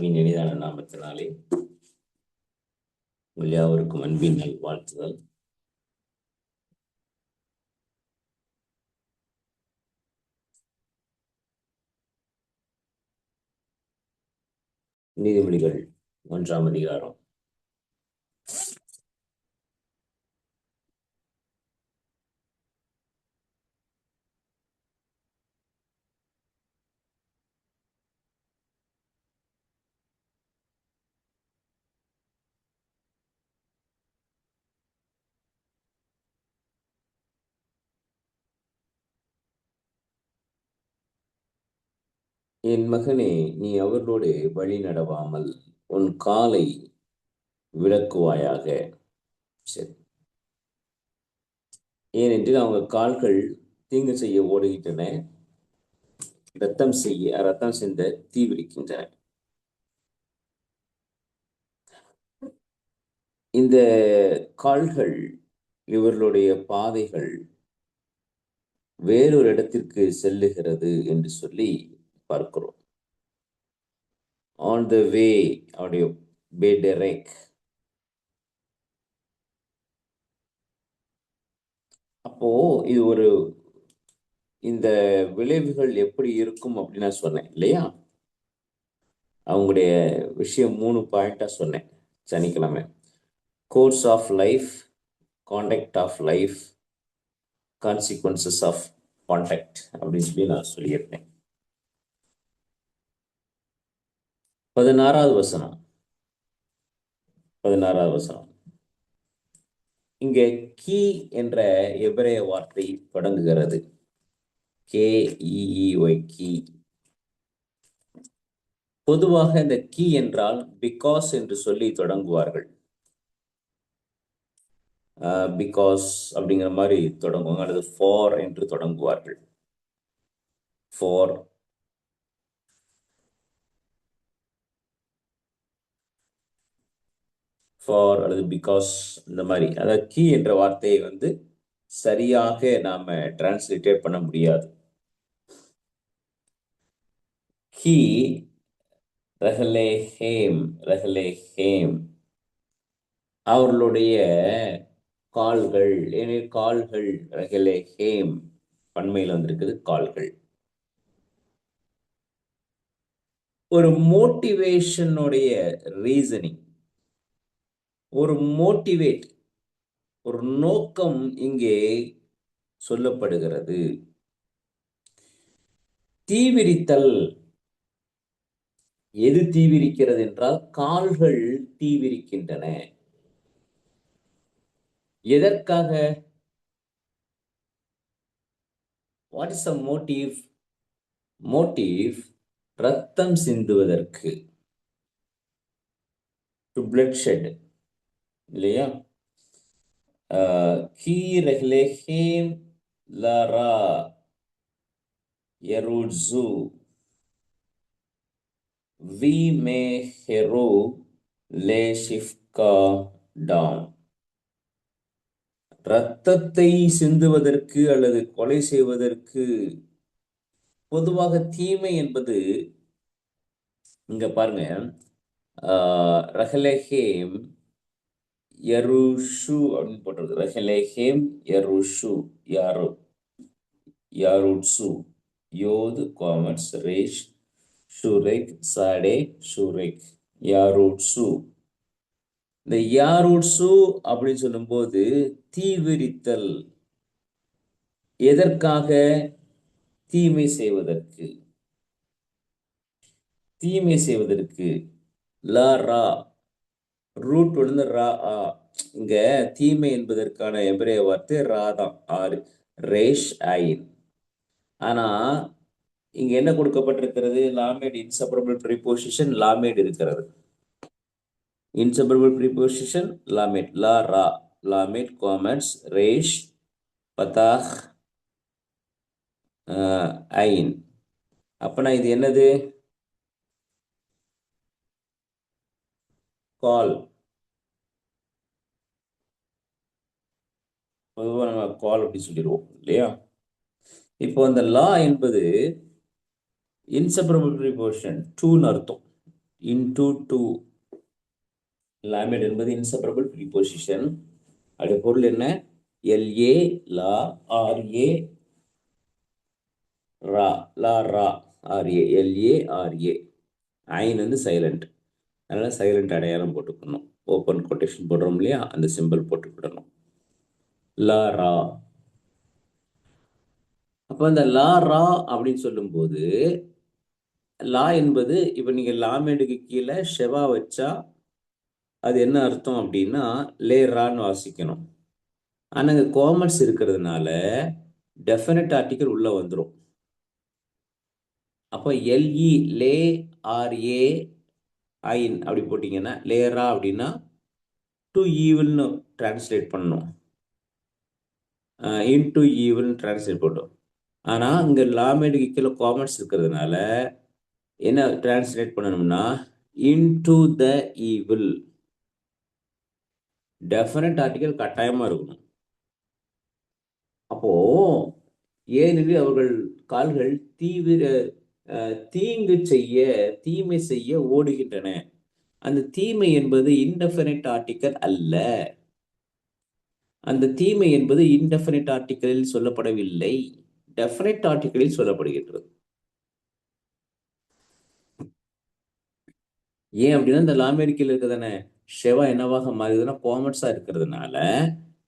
இயேசுவின் இனிதான நாமத்தினாலே உங்கள் யாவருக்கும் அன்பின் வாழ்த்துதல். நீதிமொழிகள் 1ஆம் அதிகாரம். என் மகனே, நீ அவர்களோடு வழி நடவாமல் உன் காலை விலக்குவாயாக. சரி, ஏனென்றால் அவங்க கால்கள் தீங்கு செய்ய ஓடுகின்றன, ரத்தம் சிந்த தீவிரிக்கின்றன. இந்த கால்கள், இவர்களுடைய பாதைகள் வேறொரு இடத்திற்கு செல்லுகிறது என்று சொல்லி பார்க்கிறோம். ஆன் த வே, அவருடைய பேடெரெக். அப்போ இது இந்த விளைவுகள் எப்படி இருக்கும் அப்படின்னு நான் சொன்னேன் இல்லையா? அவங்களுடைய விஷயம் 3 பாயிண்டா சொன்னேன் சனிக்கிழமை. Course of life, contact of life, consequences of contact அப்படின்னு சொல்லி நான் சொல்லியிருந்தேன். 16வது வசனம். இங்கே கீ என்ற எபிரேய வார்த்தை தொடங்குகிறது. KEEY, கீ. பொதுவாக இந்த கீ என்றால் பிகாஸ் என்று சொல்லி தொடங்குவார்கள். பிகாஸ் அப்படிங்கிற மாதிரி தொடங்குவாங்க, அல்லது ஃபார் என்று தொடங்குவார்கள். ஃபார், அல்லது பிகாஸ், இந்த மாதிரி. அதாவது கீ என்ற வார்த்தையை சரியாக நாம டிரான்ஸ்லேட்டே பண்ண முடியாது. கீ, ரஹலேஹேம், அவர்களுடைய கால்கள். எனவே கால்கள், ரஹலேஹேம் பன்மையில் வந்திருக்குது, கால்கள். ஒரு மோட்டிவேஷனுடைய ரீசனிங், ஒரு நோக்கம் இங்கே சொல்லப்படுகிறது. தீவிரித்தல். எது தீவிரிக்கிறது என்றால் கால்கள் தீவிரிக்கின்றன. எதற்காக? What is a motive? ரத்தம் சிந்துவதற்கு, டு bloodshed, இல்லையா? கீ ரஹ்லேஹேம் லாரா யருட்சு வி மே ஹெரோ லே ஷிஃப்கா டாம். இரத்தத்தை சிந்துவதற்கு அல்லது கொலை செய்வதற்கு. பொதுவாக தீமை என்பது, இங்க பாருங்க, ரஹலேஹேம் யருஷு அப்படின்னு போட்டிருக்கு. ரஹலேஹேம் யருஷு, யாருட்சு, யோது காமர்ஸ் ரேஷ் ஷுரெக் சாடே ஷுரெக், யாருட்சு. இந்த யாருட்சு அப்படின்னு சொல்லும்போது தீவிரித்தல். எதற்காக? தீமை செய்வதற்கு. லா ரா, ரூட் ரா ஆ. இங்க தீமை என்பதற்கான எபிரேய வார்த்தை ராதான், 6 ரேஷ் ஐன். ஆனா இங்க என்ன கொடுக்கப்பட்டிருக்கிறது? லாமேட், இன்செப்பரபிள் ப்ரீபோசிஷன் லாமேட் இருக்கிறது. இன்செப்பரபிள் ப்ரீபோசிஷன் லாமேட், லா ரா, லாமேட் காமர்ஸ் ரேஷ் பதாஹ் ஐன். அப்பனா இது என்னது? கால். பொதுவாக நம்ம கால் அப்படி சொல்லிடுவோம் இல்லையா? இப்போ அந்த லா என்பது இன்செப்பரபிள் ப்ரீபோசிஷன், டூன்னு அர்த்தம். Into two. லாமேட் என்பது இன்செப்பரபிள் ப்ரீபொசிஷன். அதோட பொருள் என்ன? எல்ஏ லா, ஆர்ஏ ரா, லா ரா, ஆர்ஏ, எல்ஏ ஆர்ஏ. ஐன் வந்து சைலண்ட், அதனால சைலண்ட் அடையாளம் போட்டுக்கணும். ஓப்பன் கொட்டேஷன் போடுறோம் இல்லையா, அந்த சிம்பிள் போட்டுக்கிடணும். லா ரா. அப்போ இந்த லா ரா அப்படின்னு சொல்லும்போது, லா என்பது இப்போ நீங்கள் லாமேடுக்கு கீழே ஷெவா வச்சா அது என்ன அர்த்தம் அப்படின்னா லே ரான்னு வாசிக்கணும். ஆனால் இங்கே காமர்ஸ் இருக்கிறதுனால டெஃபினட் ஆர்டிக்கல் உள்ள வந்துடும். அப்போ எல்இ லே, ஆர்ஏ ஐன் அப்படி போட்டிங்கன்னா லேரா அப்படின்னா டு ஈவில்னு டிரான்ஸ்லேட் பண்ணணும். இன்டு ஈவில்னு டிரான்ஸ்லேட் பண்ணணும். ஆனால் இங்கே லாமேடுக்கு கீழே காமர்ஸ் இருக்கிறதுனால என்ன டிரான்ஸ்லேட் பண்ணணும்னா into the evil. Definite article கட்டாயமாக இருக்கணும். அப்போ ஏனெனில் அவர்கள் கால்கள் தீங்கு செய்ய, தீமை செய்ய ஓடுகின்றன. அந்த தீமை என்பது இன்டெஃபினைட் ஆர்டிக்கல் அல்ல. அந்த தீமை என்பது இன்டெஃபினைட் ஆர்டிக்கலில் சொல்லப்படவில்லை, டெஃபினைட் ஆர்டிக்கலில் சொல்லப்படுகின்றது. ஏன் அப்படின்னா இந்த லாமேரிக்கில் இருக்கிறதானே ஷெவா என்னவாக மாறிதுன்னா காமர்ஸா இருக்கிறதுனால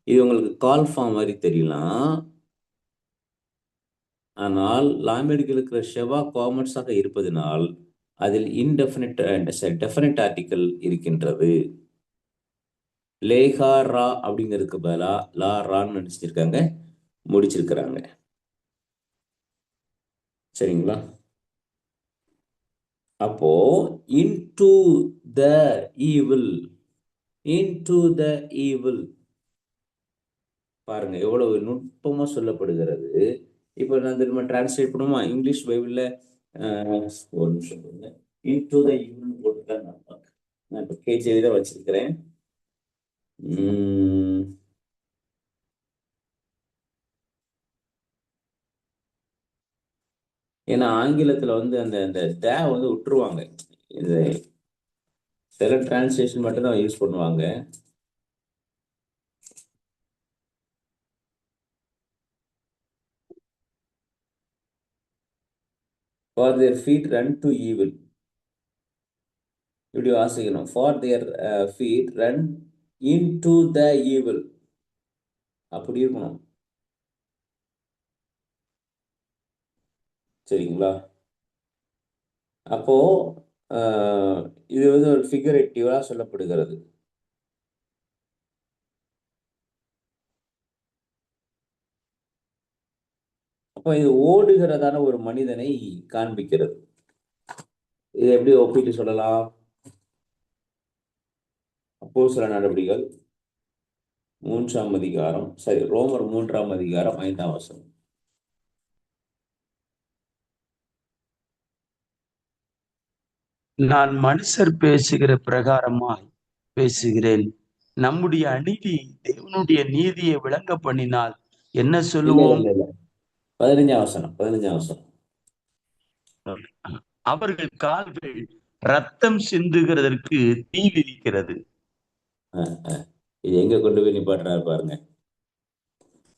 இது உங்களுக்கு கால் ஃபார்ம் மாதிரி தெரியலாம். ஆனால் லாமேடுக்கு இருக்கிற ஷெவா காமர்ஸாக இருப்பதனால் அதில் இன்டெஃபினிட் டெஃபினட் ஆர்டிக்கல் இருக்கின்றது. லேஹா ரா அப்படிங்கிறதுக்கு பதிலா லா ரான்னு நினைச்சிருக்காங்க, முடிச்சிருக்கிறாங்க. சரிங்களா? அப்போ into the evil, into the evil பாருங்க எவ்வளவு நுட்பமா சொல்லப்படுகிறது. இப்போ நான் திரும்ப டிரான்ஸ்லேட் பண்ணுமா இங்கிலீஷ் பைபிள்ல. ஒரு நிமிஷம் கொடுங்க. இன்டு த ஈவில் போட்டுதான் நான் இப்போ கேஜேவி தான் வச்சிருக்கிறேன். ஏன்னா ஆங்கிலத்துல வந்து அந்த அந்த தே வந்து விட்டுருவாங்க. இந்த சில டிரான்ஸ்லேஷன் மட்டும்தான் யூஸ் பண்ணுவாங்க. For their feet run to evil இப்படி வாசிக்கணும். For their feet run into the evil அப்படி இருக்கணும். சரிங்களா? அப்போ இது வந்து ஒரு ஃபிகரேட்டிவா சொல்லப்படுகிறது. அப்போ இது ஓடுகிறதான ஒரு மனிதனை காண்பிக்கிறது. இது எப்படி ஒப்பிட்டு சொல்லலாம்? அப்போஸ்தலர் நடவடிக்கைகள் 3ஆம் அதிகாரம், சரி, ரோமர் 3ஆம் அதிகாரம் 5ஆம் வசனம். நான் மனுஷர் பேசுகிற பிரகாரமாய் பேசுகிறேன். நம்முடைய அநீதி தேவனுடைய நீதியை விளங்க பண்ணினால் என்ன இல்ல சொல்லுவோம்? இல்ல இல்ல 15ஆம் வசனம், 15ஆம் வசனம். அவர்கள் கால்கள் ரத்தம் சிந்துகிறதற்கு தீ விரிக்கிறது. இது எங்க கொண்டு போய் நிப்பாட்டுறாரு பாருங்க.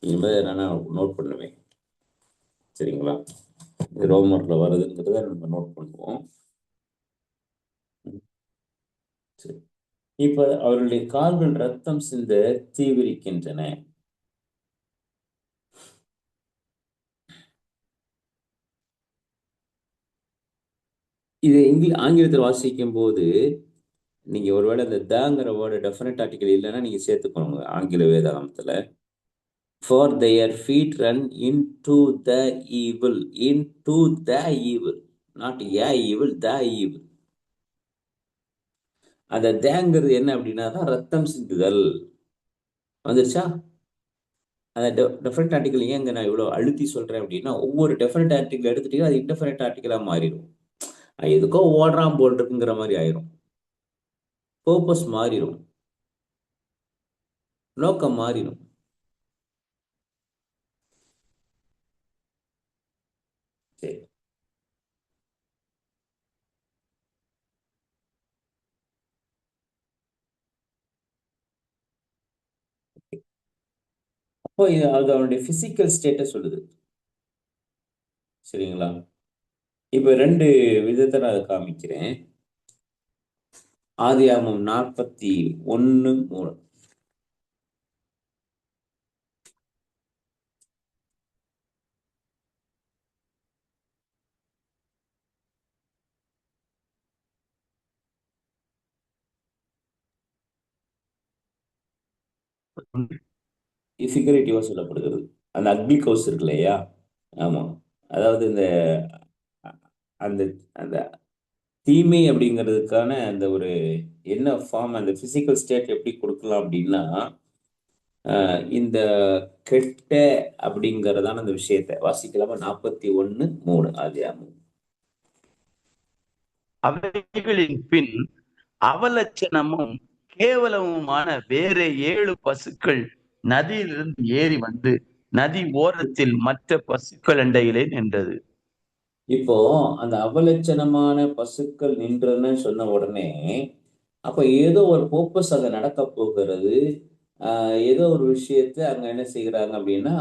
இனிமேல் நான் நோட் பண்ணுவேன். சரிங்களா? இது ரோமர்ல வருதுங்கிறத நம்ம நோட் பண்ணுவோம். சரி. இப்ப அவருடைய கால்கள் ரத்தம் சிந்த தீவிரிக்கின்றன. இது ஆங்கிலத்தில் வாசிக்கும் போது நீங்க ஒருவேளை இந்த தாங்கிற வேர்டு டெஃபினட் ஆர்டிகல் இல்லைன்னா நீங்க சேர்த்துக்கணும் ஆங்கில வேதாகமத்துல. For their feet run into the evil, into the evil, not a evil, the evil. அந்த தேங்கிறது என்ன அப்படின்னா தான் ரத்தம் சிந்துதல். வந்துருச்சா? அந்த டெஃபினட் ஆர்டிகல் ஏன் நான் இவ்வளோ அழுத்தி சொல்றேன் அப்படின்னா ஒவ்வொரு டெஃபினட் ஆர்டிகல் எடுத்துட்டீங்கன்னா அது இன்டெஃபினட் ஆர்டிகலாக மாறிடும். எதுக்கோ ஓடுறான் போல் இருக்குங்கிற மாதிரி ஆயிரும். பர்பஸ் மாறிடும், நோக்கம் மாறிடும். சரி. அப்போ அது அவனுடைய பிசிக்கல் ஸ்டேட்டை சொல்லுது. சரிங்களா? இப்ப 2 விதத்தை நான் அதை காமிக்கிறேன். ஆதியாகமம் 41:3. ஃபிகரேட்டிவா சொல்லப்படுகிறது. அந்த அக்லி கவுஸ் இருக்கு இல்லையா? ஆமா. அதாவது இந்த அந்த அந்த தீமை அப்படிங்கிறதுக்கான அந்த ஒரு என்ன ஃபார்ம், அந்த பிசிக்கல் ஸ்டேட் எப்படி கொடுக்கலாம் அப்படின்னா, இந்த கெட்ட அப்படிங்கிறதான அந்த விஷயத்தை வாசிக்கலாமா? 41:3 ஆதியாகமம். அவைகளின் பின் அவலட்சணமும் கேவலமுமான வேற 7 பசுக்கள் நதியிலிருந்து ஏறி வந்து நதி ஓரத்தில் மற்ற பசுக்கள் அண்டையிலே நின்றது. இப்போ அந்த அவலட்சணமான பசுக்கள் நின்றன்னு சொன்ன உடனே, அப்ப ஏதோ ஒரு பர்பஸ் அங்க நடக்க போகிறது. ஏதோ ஒரு விஷயத்த அங்க என்ன செய்கிறாங்க அப்படின்னா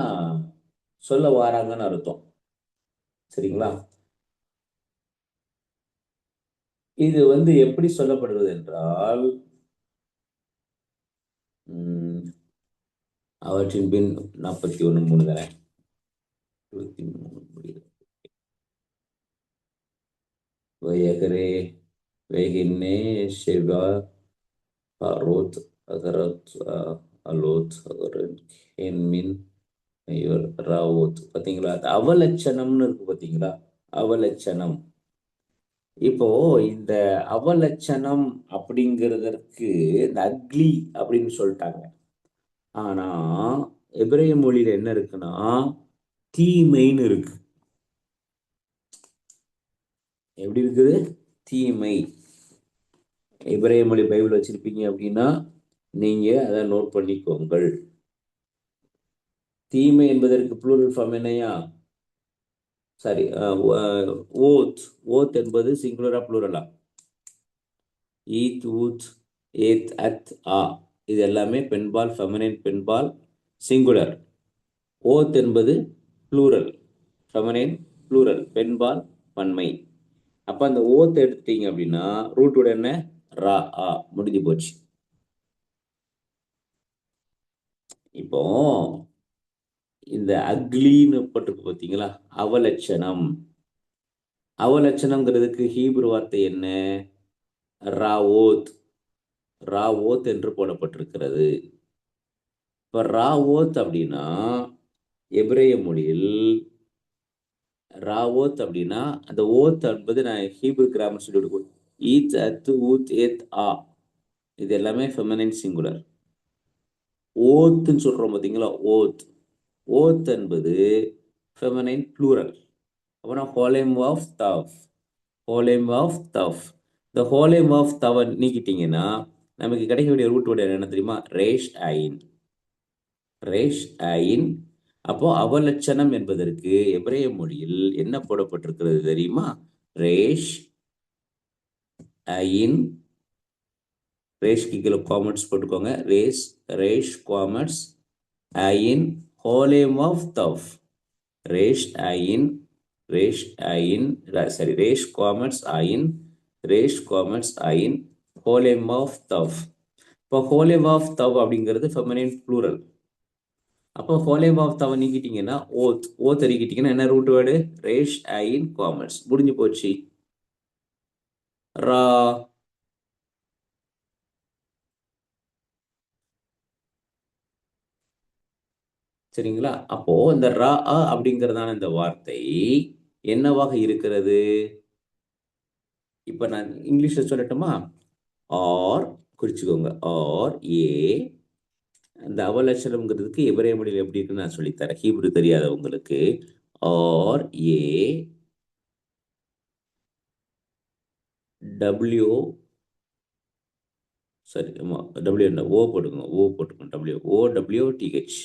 சொல்ல வாராங்கன்னு அர்த்தம். சரிங்களா? இது வந்து எப்படி சொல்லப்படுகிறது என்றால், அவற்றின் பின் 41:3 தானே, 23 முடியுது. வயகரே வெகின்னே ஷெவா பாரோத் அகரத் அலோத் அகரத் ஹென்மின் இவர் ராவோத். பாத்தீங்களா? அது அவலட்சணம்னு இருக்கு பாத்தீங்களா? அவலட்சணம். இப்போ இந்த அவலட்சணம் அப்படிங்கிறதற்கு இந்த அக்லி அப்படின்னு சொல்லிட்டாங்க. ஆனா எபிரேய மொழியில என்ன இருக்குன்னா தீமைன்னு இருக்கு. எப்படி இருக்குது? தீமை. எபிரேய மொழி பைபிள் வச்சிருப்பீங்க அப்படின்னா நீங்க அதை நோட் பண்ணிக்கோங்கள். தீமை என்பதற்கு ப்ளூரல் ஃபார்ம் என்னையா? Sorry, oath. ஓத் என்பது சிங்குலரா ப்ளூரலா? ஈத், ஊத், ஏத், அத், ஆ, இது எல்லாமே பெண்பால், ஃபெமினைன் பெண்பால், சிங்குலர். ஓத் என்பது ப்ளூரல், ஃபெமினைன் ப்ளூரல், பெண்பால் பன்மை. அப்ப அந்த ஓத் எடுத்துட்டீங்க அப்படின்னா ரூட்டோட என்ன? ரா, ஆ, முடிஞ்சு போச்சு. இப்போ இந்த அக்லின்னு போட்டிருக்கு பார்த்தீங்களா? அவலட்சணம். அவலட்சணம்ங்கிறதுக்கு ஹீப்ரு வார்த்தை என்ன? ராவோத். ராவோத் என்று போடப்பட்டிருக்கிறது. இப்ப ராவோத் அப்படின்னா எபிரேய மொழியில் ராவோத் அப்படின்னா அந்த ஓத் என்பது நான் ஹீப்ரு கிராமர் சொல்லி கொடுக்கும். ஈத், அத்து, ஊத், ஏத், ஆ, இது எல்லாமே ஃபெமினைன் சிங்குலர். ஓத்துன்னு சொல்றோம் பார்த்தீங்களா? ஓத். ஓத் என்பது ஃபெமினைன் ப்ளூரல். அப்புறம் ஹோலேம் ஆஃப் தவ். ஹோலேம் ஆஃப் தவ். இந்த ஹோலேம் ஆஃப் தவ நீக்கிட்டீங்கன்னா நமக்கு கிடைக்கக்கூடிய ரூட் வேர்டு என்ன தெரியுமா? ரேஷ் ஐன். ரேஷ் ஐன். அப்போ அவலட்சணம் என்பதற்கு எபிரேய மொழியில் என்ன போடப்பட்டிருக்கிறது தெரியுமா? ரேஷ் ஐன். ரேஷ்க்கு கீழே காமெண்ட்ஸ் போட்டுக்கோங்க. ரேஷ் காமெண்ட்ஸ் ஐன் ஹோலேம் ஆஃப் தவ். ரேஷ் ஐன். ரேஷ் ஐன். சரி, ரேஷ் காமெண்ட்ஸ் ஐன். ரேஷ் காமெண்ட்ஸ் ஐன் ஹோலேம் ஆஃப் தவ். இப்போ ஹோலேம் ஆஃப் தவ் அப்படிங்கிறது ஃபெமினைன் ப்ளூரல். அப்போ ஹோலேம் ஆஃப் தவ நீக்கிட்டீங்கன்னா ஓத். ஓத் நீக்கிட்டீங்கன்னா என்ன ரூட் வேர்டு? ரேஷ் ஐன் காமெண்ட்ஸ். முடிஞ்சு போச்சு. ரா. சரிங்களா? அப்போ இந்த ரா அப்படிங்கிறதான இந்த வார்த்தை என்னவாக இருக்கிறது? இப்ப நான் இங்கிலீஷ்ல சொல்லட்டுமா? ஆர், குறிச்சுக்கோங்க. R A. அந்த அவலட்சணம்ங்கிறதுக்கு எபிரேய மொழியில் எப்படி இருக்குன்னு நான் சொல்லித்தரேன், ஹீப்ரு தெரியாதவங்களுக்கு. ஆர் ஏ டபிள்யூ, சரி, டபிள்யூ என்ன, ஓ போட்டுக்கோங்க. ஓ போட்டுக்கோங்க. W O W TH.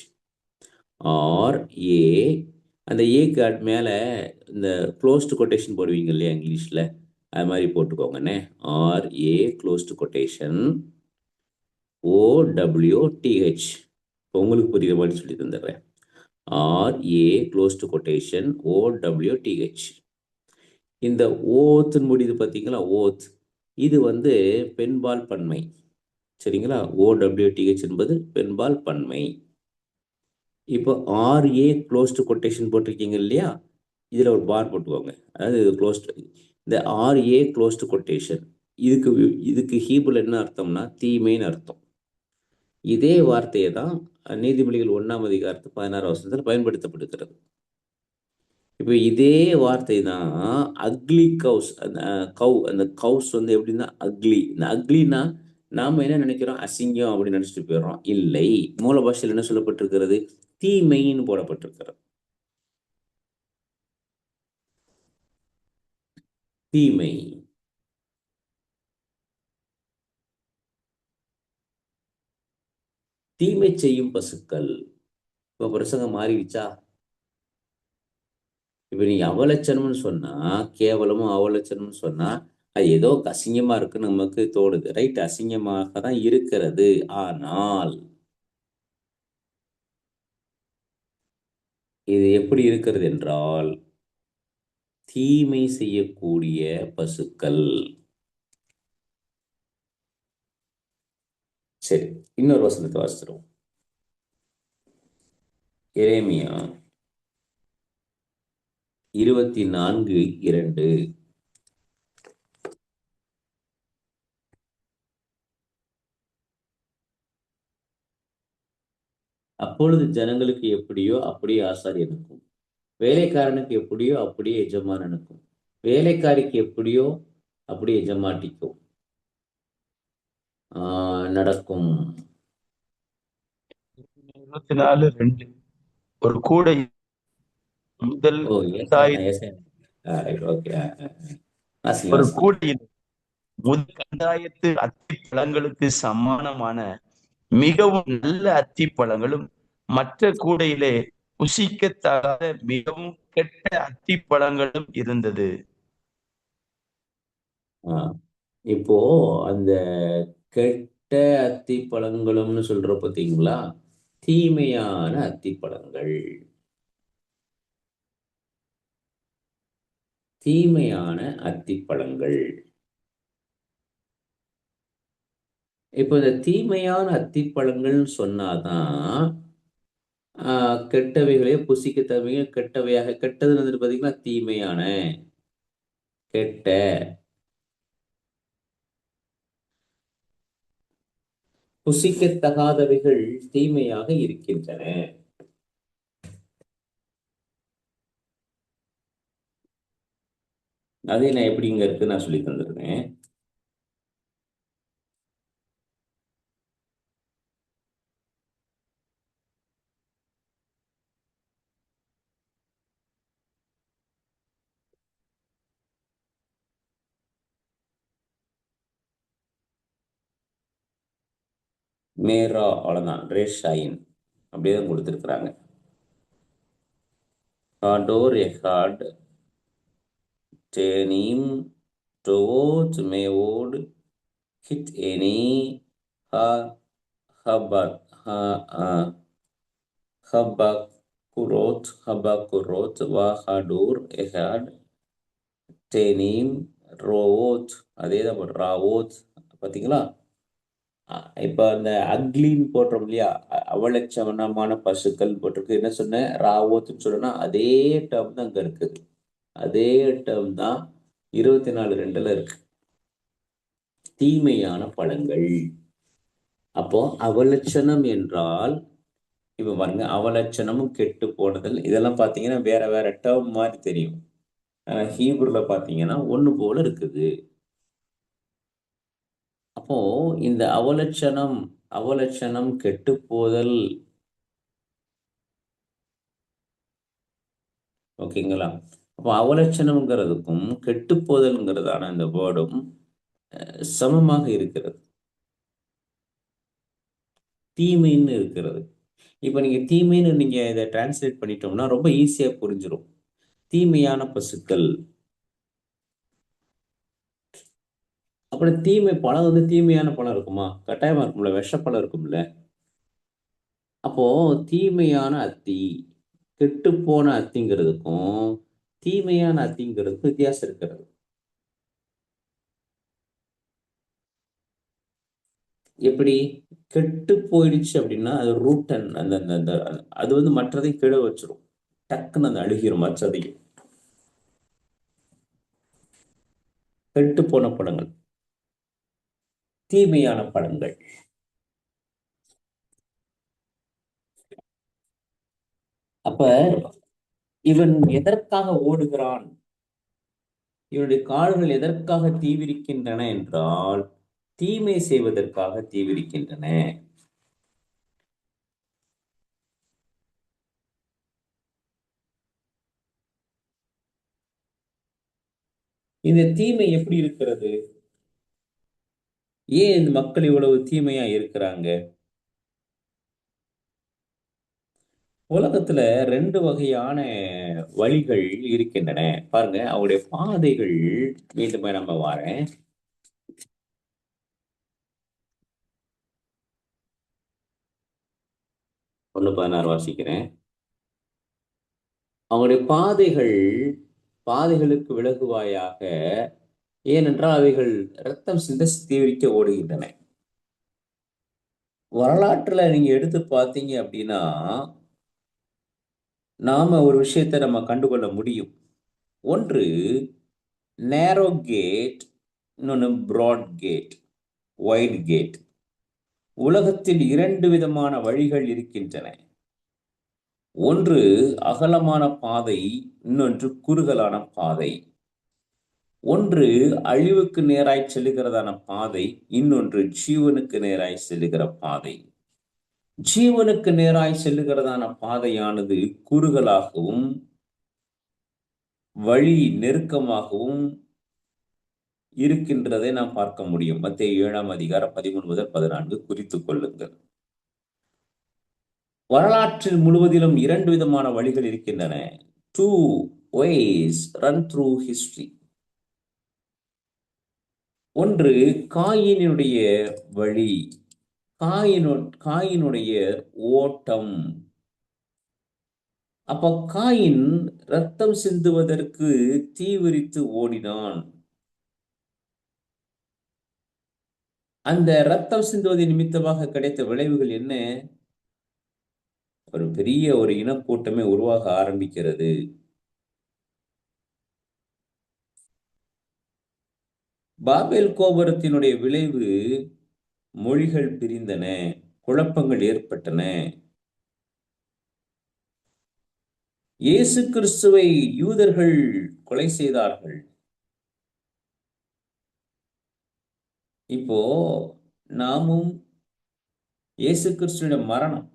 R A. அந்த ஏக்கு மேல இந்த க்ளோஸ்டு கொட்டேஷன் போடுவீங்க இல்லையா இங்கிலீஷ்ல, அது மாதிரி போட்டுக்கோங்கண்ணே. R A closed quotation O W TH உங்களுக்கு புரியுற மாதிரி சொல்லி தந்துடுறேன். RA closed quotation OWTH. இந்த ஓத்துன்னு முடியுது பார்த்தீங்களா, ஓத். இது வந்து பெண்பால் பன்மை. சரிங்களா? OWTH என்பது பெண்பால் பன்மை. இப்போ RA க்ளோஸ் டு கொட்டேஷன் போட்டிருக்கீங்க இல்லையா, இதில் ஒரு பார் போட்டுக்கோங்க. அதாவது இது க்ளோஸ்டு. இந்த RA க்ளோஸ் டு கொட்டேஷன் இதுக்கு இதுக்கு ஹீபிள் என்ன அர்த்தம்னா தீமைன்னு அர்த்தம். இதே வார்த்தையை தான் நீதிமொழிகள் 1ஆம் அதிகாரத்து 16ஆம் வசனத்தில் பயன்படுத்தப்படுகிறது. இப்போ இதே வார்த்தை தான் அக்லி கவுஸ். அந்த அந்த கவுஸ் வந்து எப்படின்னா அக்லி. இந்த அக்லினா நாம் என்ன நினைக்கிறோம், அசிங்கம் அப்படின்னு நினச்சிட்டு போயிடுறோம். இல்லை, மூல பாஷையில் என்ன சொல்லப்பட்டிருக்கிறது, தீமைன்னு போடப்பட்டிருக்கிறது. தீமை. தீமை செய்யும் பசுக்கள். இப்போ பிரசங்கம் மாறிடுச்சா? இப்போ நீங்க அவலட்சணம்னு சொன்னா, கேவலமும் அவலட்சணம்னு சொன்னா அது ஏதோ அசிங்கமா இருக்குன்னு நமக்கு தோணுது. ரைட், அசிங்கமாக தான் இருக்கிறது. ஆனால் இது எப்படி இருக்கிறது என்றால் தீமை செய்யக்கூடிய பசுக்கள். சரி, இன்னொரு வசனத்தை வாசிச்சிருவோம். எரேமியா 24:2. அப்பொழுது ஜனங்களுக்கு எப்படியோ அப்படியே ஆசாரியனுக்கும், வேலைக்காரனுக்கு எப்படியோ அப்படியே எஜமானனுக்கும், வேலைக்காரிக்கு எப்படியோ அப்படியே எஜமாட்டிக்கும் நடக்கும். 24:2. ஒரு கூடை முதல் ஓ, கந்தாய ரைட், ஓகே. வாசிங்க ஒரு வாசிங்க. கூடையில் முதல் கந்தாயத்து அத்தி பழங்களுக்கு சமானமான மிகவும் நல்ல அத்தி பழங்களும், மற்ற கூடையிலே புசிக்கத்தகாத மிகவும் கெட்ட அத்தி பழங்களும் இருந்தது. இப்போ அந்த கெட்ட அத்தி பழங்களும்னு சொல்ற பார்த்தீங்களா, தீமையான அத்தி பழங்கள். தீமையான அத்தி பழங்கள். இப்போ இந்த தீமையான அத்தி பழங்கள்னு சொன்னாதான் கெட்டவைகளே புசிக்க தவிர கெட்டவையாக, கெட்டதுன்னு வந்துட்டு பார்த்தீங்கன்னா தீமையான, கெட்ட, புசிக்கத்தகாதவைகள் தீமையாக இருக்கின்றன. அதை நான் எப்படிங்க இருக்கு நான் சொல்லி தந்துருக்கேன். மேரா அவ்வளோதான், ரேஷாயின் அப்படியே தான் கொடுத்துருக்குறாங்க. ஹாடோர் எஹாட் டேனீம் டோவோட் மேவோட் ஹிட் எனி ஹா ஹபத் ஹபக்குரோத் வாஹாடூர் எஹாட் டேனீம் ரோவோத். அதே தான் ராவோத். பார்த்தீங்களா? இப்போ அந்த அக்லின்னு போட்டோம் இல்லையா, அவலட்சணமான பசுக்கள் போட்டிருக்கு. என்ன சொன்னேன், ராவோத்துன்னு சொன்னா அதே டேர்ம் தான் அங்கே இருக்குது. அதே டேர்ம் தான் 24:2 இருக்கு. தீமையான பழங்கள். அப்போ அவலட்சணம் என்றால் இப்போ பாருங்க, அவலட்சணமும் கெட்டு போனதல் இதெல்லாம் பார்த்தீங்கன்னா வேற வேற டேர்ம் மாதிரி தெரியும். ஆனால் ஹீப்ருல பார்த்தீங்கன்னா ஒன்று போல இருக்குது. அப்போ இந்த அவலட்சணம், அவலட்சணம் கெட்டு போதல், ஓகேங்களா? அப்போ அவலட்சணம்ங்கிறதுக்கும் கெட்டு போதல்ங்கிறதான இந்த வேர்டும் சமமாக இருக்கிறது, தீமைன்னு இருக்கிறது. இப்போ நீங்க தீமைன்னு நீங்க இதை டிரான்ஸ்லேட் பண்ணிட்டோம்னா ரொம்ப ஈஸியா புரிஞ்சிடும். தீமையான பசுக்கள். அப்புறம் தீமை பழம் வந்து தீமையான பழம் இருக்குமா? கட்டாயமா இருக்கும்ல, விஷப்பழம் இருக்கும்ல. அப்போ தீமையான அத்தி, கெட்டுப்போன அத்திங்கிறதுக்கும் தீமையான அத்திங்கிறதுக்கும் வித்தியாசம் இருக்கிறது. எப்படி? கெட்டு போயிடுச்சு அப்படின்னா அது ரூட் அண்ட் அந்த அந்த அந்த அது வந்து மற்றதை கெட வச்சிரும். டக்குன்னு அந்த அழுகிரும் மற்றதையும். கெட்டு போன பழங்கள், தீமையான பழங்கள். அப்ப இவன் எதற்காக ஓடுகிறான்? இவனுடைய கால்கள் எதற்காக தீவிரிக்கின்றன என்றால் தீமை செய்வதற்காக தீவிரிக்கின்றன. இந்த தீமை எப்படி இருக்கிறது? ஏன் இந்த மக்கள் இவ்வளவு தீமையா இருக்கிறாங்க? உலகத்துல ரெண்டு வகையான வழிகள் இருக்கின்றன. பாருங்க, அவருடைய பாதைகள். மீண்டும் நம்ம வாரேன். 1:16 வாசிக்கிறேன். அவருடைய பாதைகள், பாதைகளுக்கு விலகுவாயாக, ஏனென்றால் அவைகள் ரத்தம் சிந்த தீவிரிக்க ஓடுகின்றன. வரலாற்றுல நீங்க எடுத்து பார்த்தீங்க அப்படின்னா நாம ஒரு விஷயத்தை நம்ம கண்டுகொள்ள முடியும். ஒன்று நேரோ கேட், இன்னொன்று பிராட் கேட், வைட் கேட். உலகத்தில் இரண்டு விதமான வழிகள் இருக்கின்றன. ஒன்று அகலமான பாதை, இன்னொன்று குறுகலான பாதை. ஒன்று அழிவுக்கு நேராய் செல்லுகிறதான பாதை, இன்னொன்று ஜீவனுக்கு நேராய் செல்லுகிற பாதை. ஜீவனுக்கு நேராய் செல்லுகிறதான பாதையானது குறுகலாகவும் வழி நெருக்கமாகவும் இருக்கின்றதை நாம் பார்க்க முடியும். மத்தேயு 7:13-14 குறித்துக் கொள்ளுங்கள். வரலாற்றில் முழுவதிலும் இரண்டு விதமான வழிகள் இருக்கின்றன. Two ways run through history. ஒன்று காயினுடைய வழி, காயினுடைய ஓட்டம். அப்ப காயின் ரத்தம் சிந்துவதற்கு தீவிரித்து ஓடினான். அந்த ரத்தம் சிந்துவதன் நிமித்தமாக கிடைத்த விளைவுகள் என்ன? ஒரு பெரிய ஒரு இனக்கூட்டமே உருவாக ஆரம்பிக்கிறது. பாபேல் கோபுரத்தினுடைய விளைவு மொழிகள் பிரிந்தன, குழப்பங்கள் ஏற்பட்டன. இயேசு கிறிஸ்துவை யூதர்கள் கொலை செய்தார்கள். இப்போ நாமும் இயேசு கிறிஸ்துவின் மரணம்,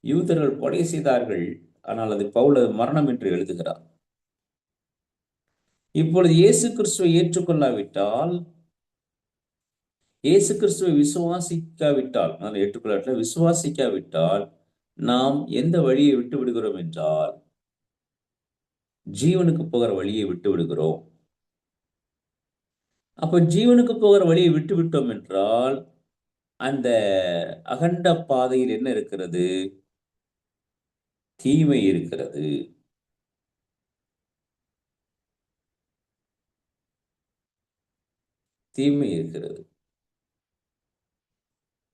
யூதர்கள் கொலை செய்தார்கள், ஆனால் அது பவுல் மரணம் என்று எழுதுகிறார். இப்பொழுது இயேசு கிறிஸ்துவை ஏற்றுக்கொள்ளாவிட்டால், இயேசு கிறிஸ்துவை விசுவாசிக்காவிட்டால், நான் ஏற்றுக்கொள்ளாவிட்டால் விசுவாசிக்காவிட்டால் நாம் எந்த வழியை விட்டு விடுகிறோம் என்றால் ஜீவனுக்கு போகிற வழியை விட்டு விடுகிறோம். அப்ப ஜீவனுக்கு போகிற வழியை விட்டு விட்டோம் என்றால் அந்த அகண்ட பாதையில் என்ன இருக்கிறது? தீமை இருக்கிறது. தீமை இருக்கிறது.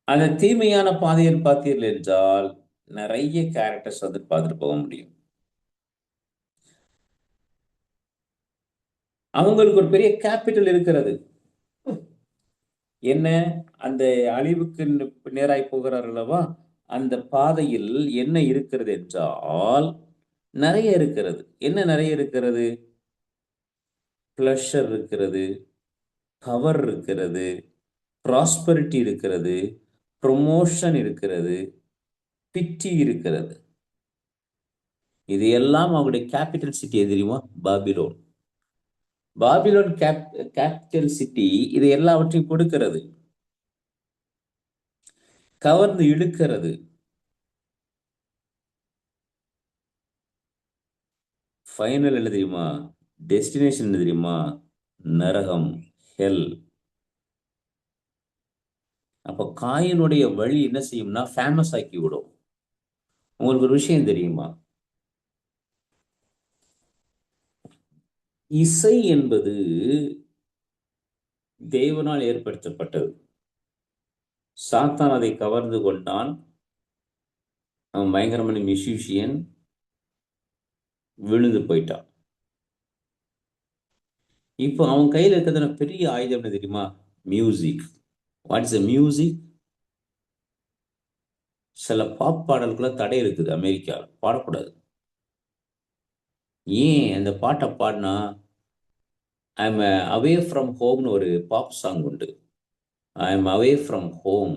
அந்த தீமையான பாதையில் பார்த்தீர்கள் என்றால் நிறைய கேரக்டர்ஸ் வந்து பார்த்துட்டு போக முடியும். அவங்களுக்கு ஒரு பெரிய கேபிட்டல் இருக்கிறது. என்ன? அந்த அழிவுக்கு நேராய் போகிறார் அல்லவா, அந்த பாதையில் என்ன இருக்கிறது என்றால் நிறைய இருக்கிறது. என்ன நிறைய இருக்கிறது? பிளஷர் இருக்கிறது, பவர் இருக்கிறது, ப்ராஸ்பரிட்டி இருக்கிறது, ப்ரொமோஷன் இருக்கிறது, பிட்டி இருக்கிறது. இது எல்லாம் அவங்களுடைய கேபிட்டல் சிட்டி எது தெரியுமா? பாபிலோன். பாபிலோன் கேபிட்டல் சிட்டி இது எல்லாவற்றையும் கொடுக்கிறது, கவர்ந்து இழுக்கிறது. ஃபைனல் என்ன தெரியுமா? டெஸ்டினேஷன் என்ன தெரியுமா? நரகம், ஹெல். அப்போ காயினுடைய வழி என்ன செய்யும்னா ஃபேமஸ் ஆக்கி விடும். உங்களுக்கு ஒரு விஷயம் தெரியுமா? இசை என்பது தேவனால் ஏற்படுத்தப்பட்டது. சாத்தான் அதை கவர்ந்து கொண்டான். அவன் பயங்கரமான மியூசிஷியன், விழுந்து போயிட்டான். இப்போ அவன் கையில் இருக்கிறதுன பெரிய ஆயுதம் என்ன தெரியுமா? Music. What is a music? சில பாப் பாடலுக்குள்ள தடை இருக்குது அமெரிக்காவில், பாடக்கூடாது. ஏன் அந்த பாட்டை பாடினா ஐ எம் அவே ஃப்ரம் ஹோம்னு ஒரு பாப் சாங் உண்டு. I am away from home,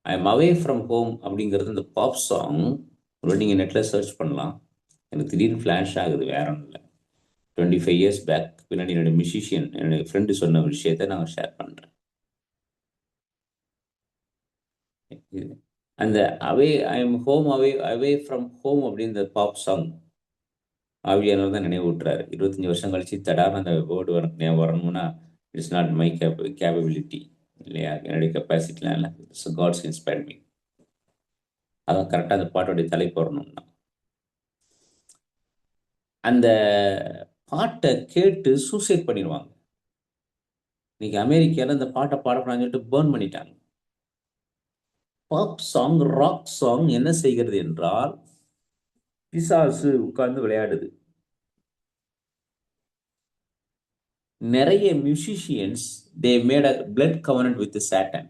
I am away from home அப்படிங்கிறது இந்த பாப் சாங். ஒரு நீங்கள் நெட்டில் சர்ச் பண்ணலாம். எனக்கு திடீர்னு ஃப்ளாஷ் ஆகுது, வேற ஒன்றும் இல்லை. 25 இயர்ஸ் பேக் பின்னாடி என்னோட மியூசிஷியன் என்னுடைய ஃப்ரெண்டு சொன்ன விஷயத்தை நான் ஷேர் பண்ணுறேன். அந்த away I am home away away from home அப்படின்ற பாப் சாங் ஆவியானவர் தான் நினைவு விட்டுறாரு. 25 வருஷம் கழிச்சு தடார்னு அந்த வேர்டு வரணும்னா இட்ஸ் நாட் மை கேப்பபிலிட்டி இல்லையா, என்னுடைய கெப்பாசிட்டிலாம் இல்லை, இட்ஸ் காட்ஸ் இன்ஸ்பயர் மீ. அதான் கரெக்டாக அந்த பாட்டோடைய தலைப்பு வரணும்னா அந்த பாட்டை கேட்டு சூசைட் பண்ணிடுவாங்க. இன்னைக்கு அமெரிக்காவில் அந்த பாட்டை பாடக்கூடாதுன்னு சொல்லிட்டு பேர்ன் பண்ணிட்டாங்க. பாப் சாங், ராக் சாங் என்ன செய்கிறது என்றால் பிசாசு உட்கார்ந்து விளையாடுது. நிறைய musicians they made a blood covenant with Satan.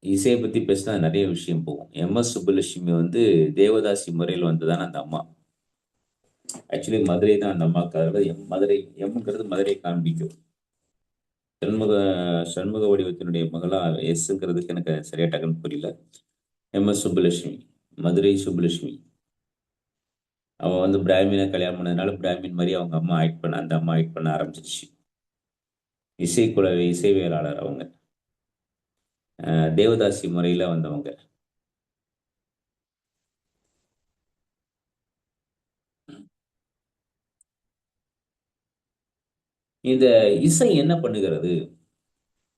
இசையை பத்தி பேசினா நிறைய விஷயம் போகும். எம்.எஸ். சுப்புலட்சுமி வந்து தேவதாசி முறையில் வந்ததான அந்த அம்மா. ஆக்சுவலி மதுரை தான் அந்த அம்மாவுக்கு, அதாவது மதுரை எம்ங்கிறது மதுரை காண்பிக்கும். சண்முக சண்முக வடிவத்தினுடைய மகளா எஸ்ங்கிறதுக்கு எனக்கு சரியா டக்குன்னு புரியல. எம்.எஸ். சுப்புலட்சுமி, மதுரை சுப்புலட்சுமி. அவ வந்து பிராமினை கல்யாணம் பண்ணதுனால பிராமின் மாதிரி அவங்க அம்மா அந்த அம்மா ஆக்ட் பண்ண ஆரம்பிச்சிருச்சு. இசைவியலாளர் அவங்க. தேவதாசி முறையில வந்தவங்க. இந்த இசை என்ன பண்ணுகிறது?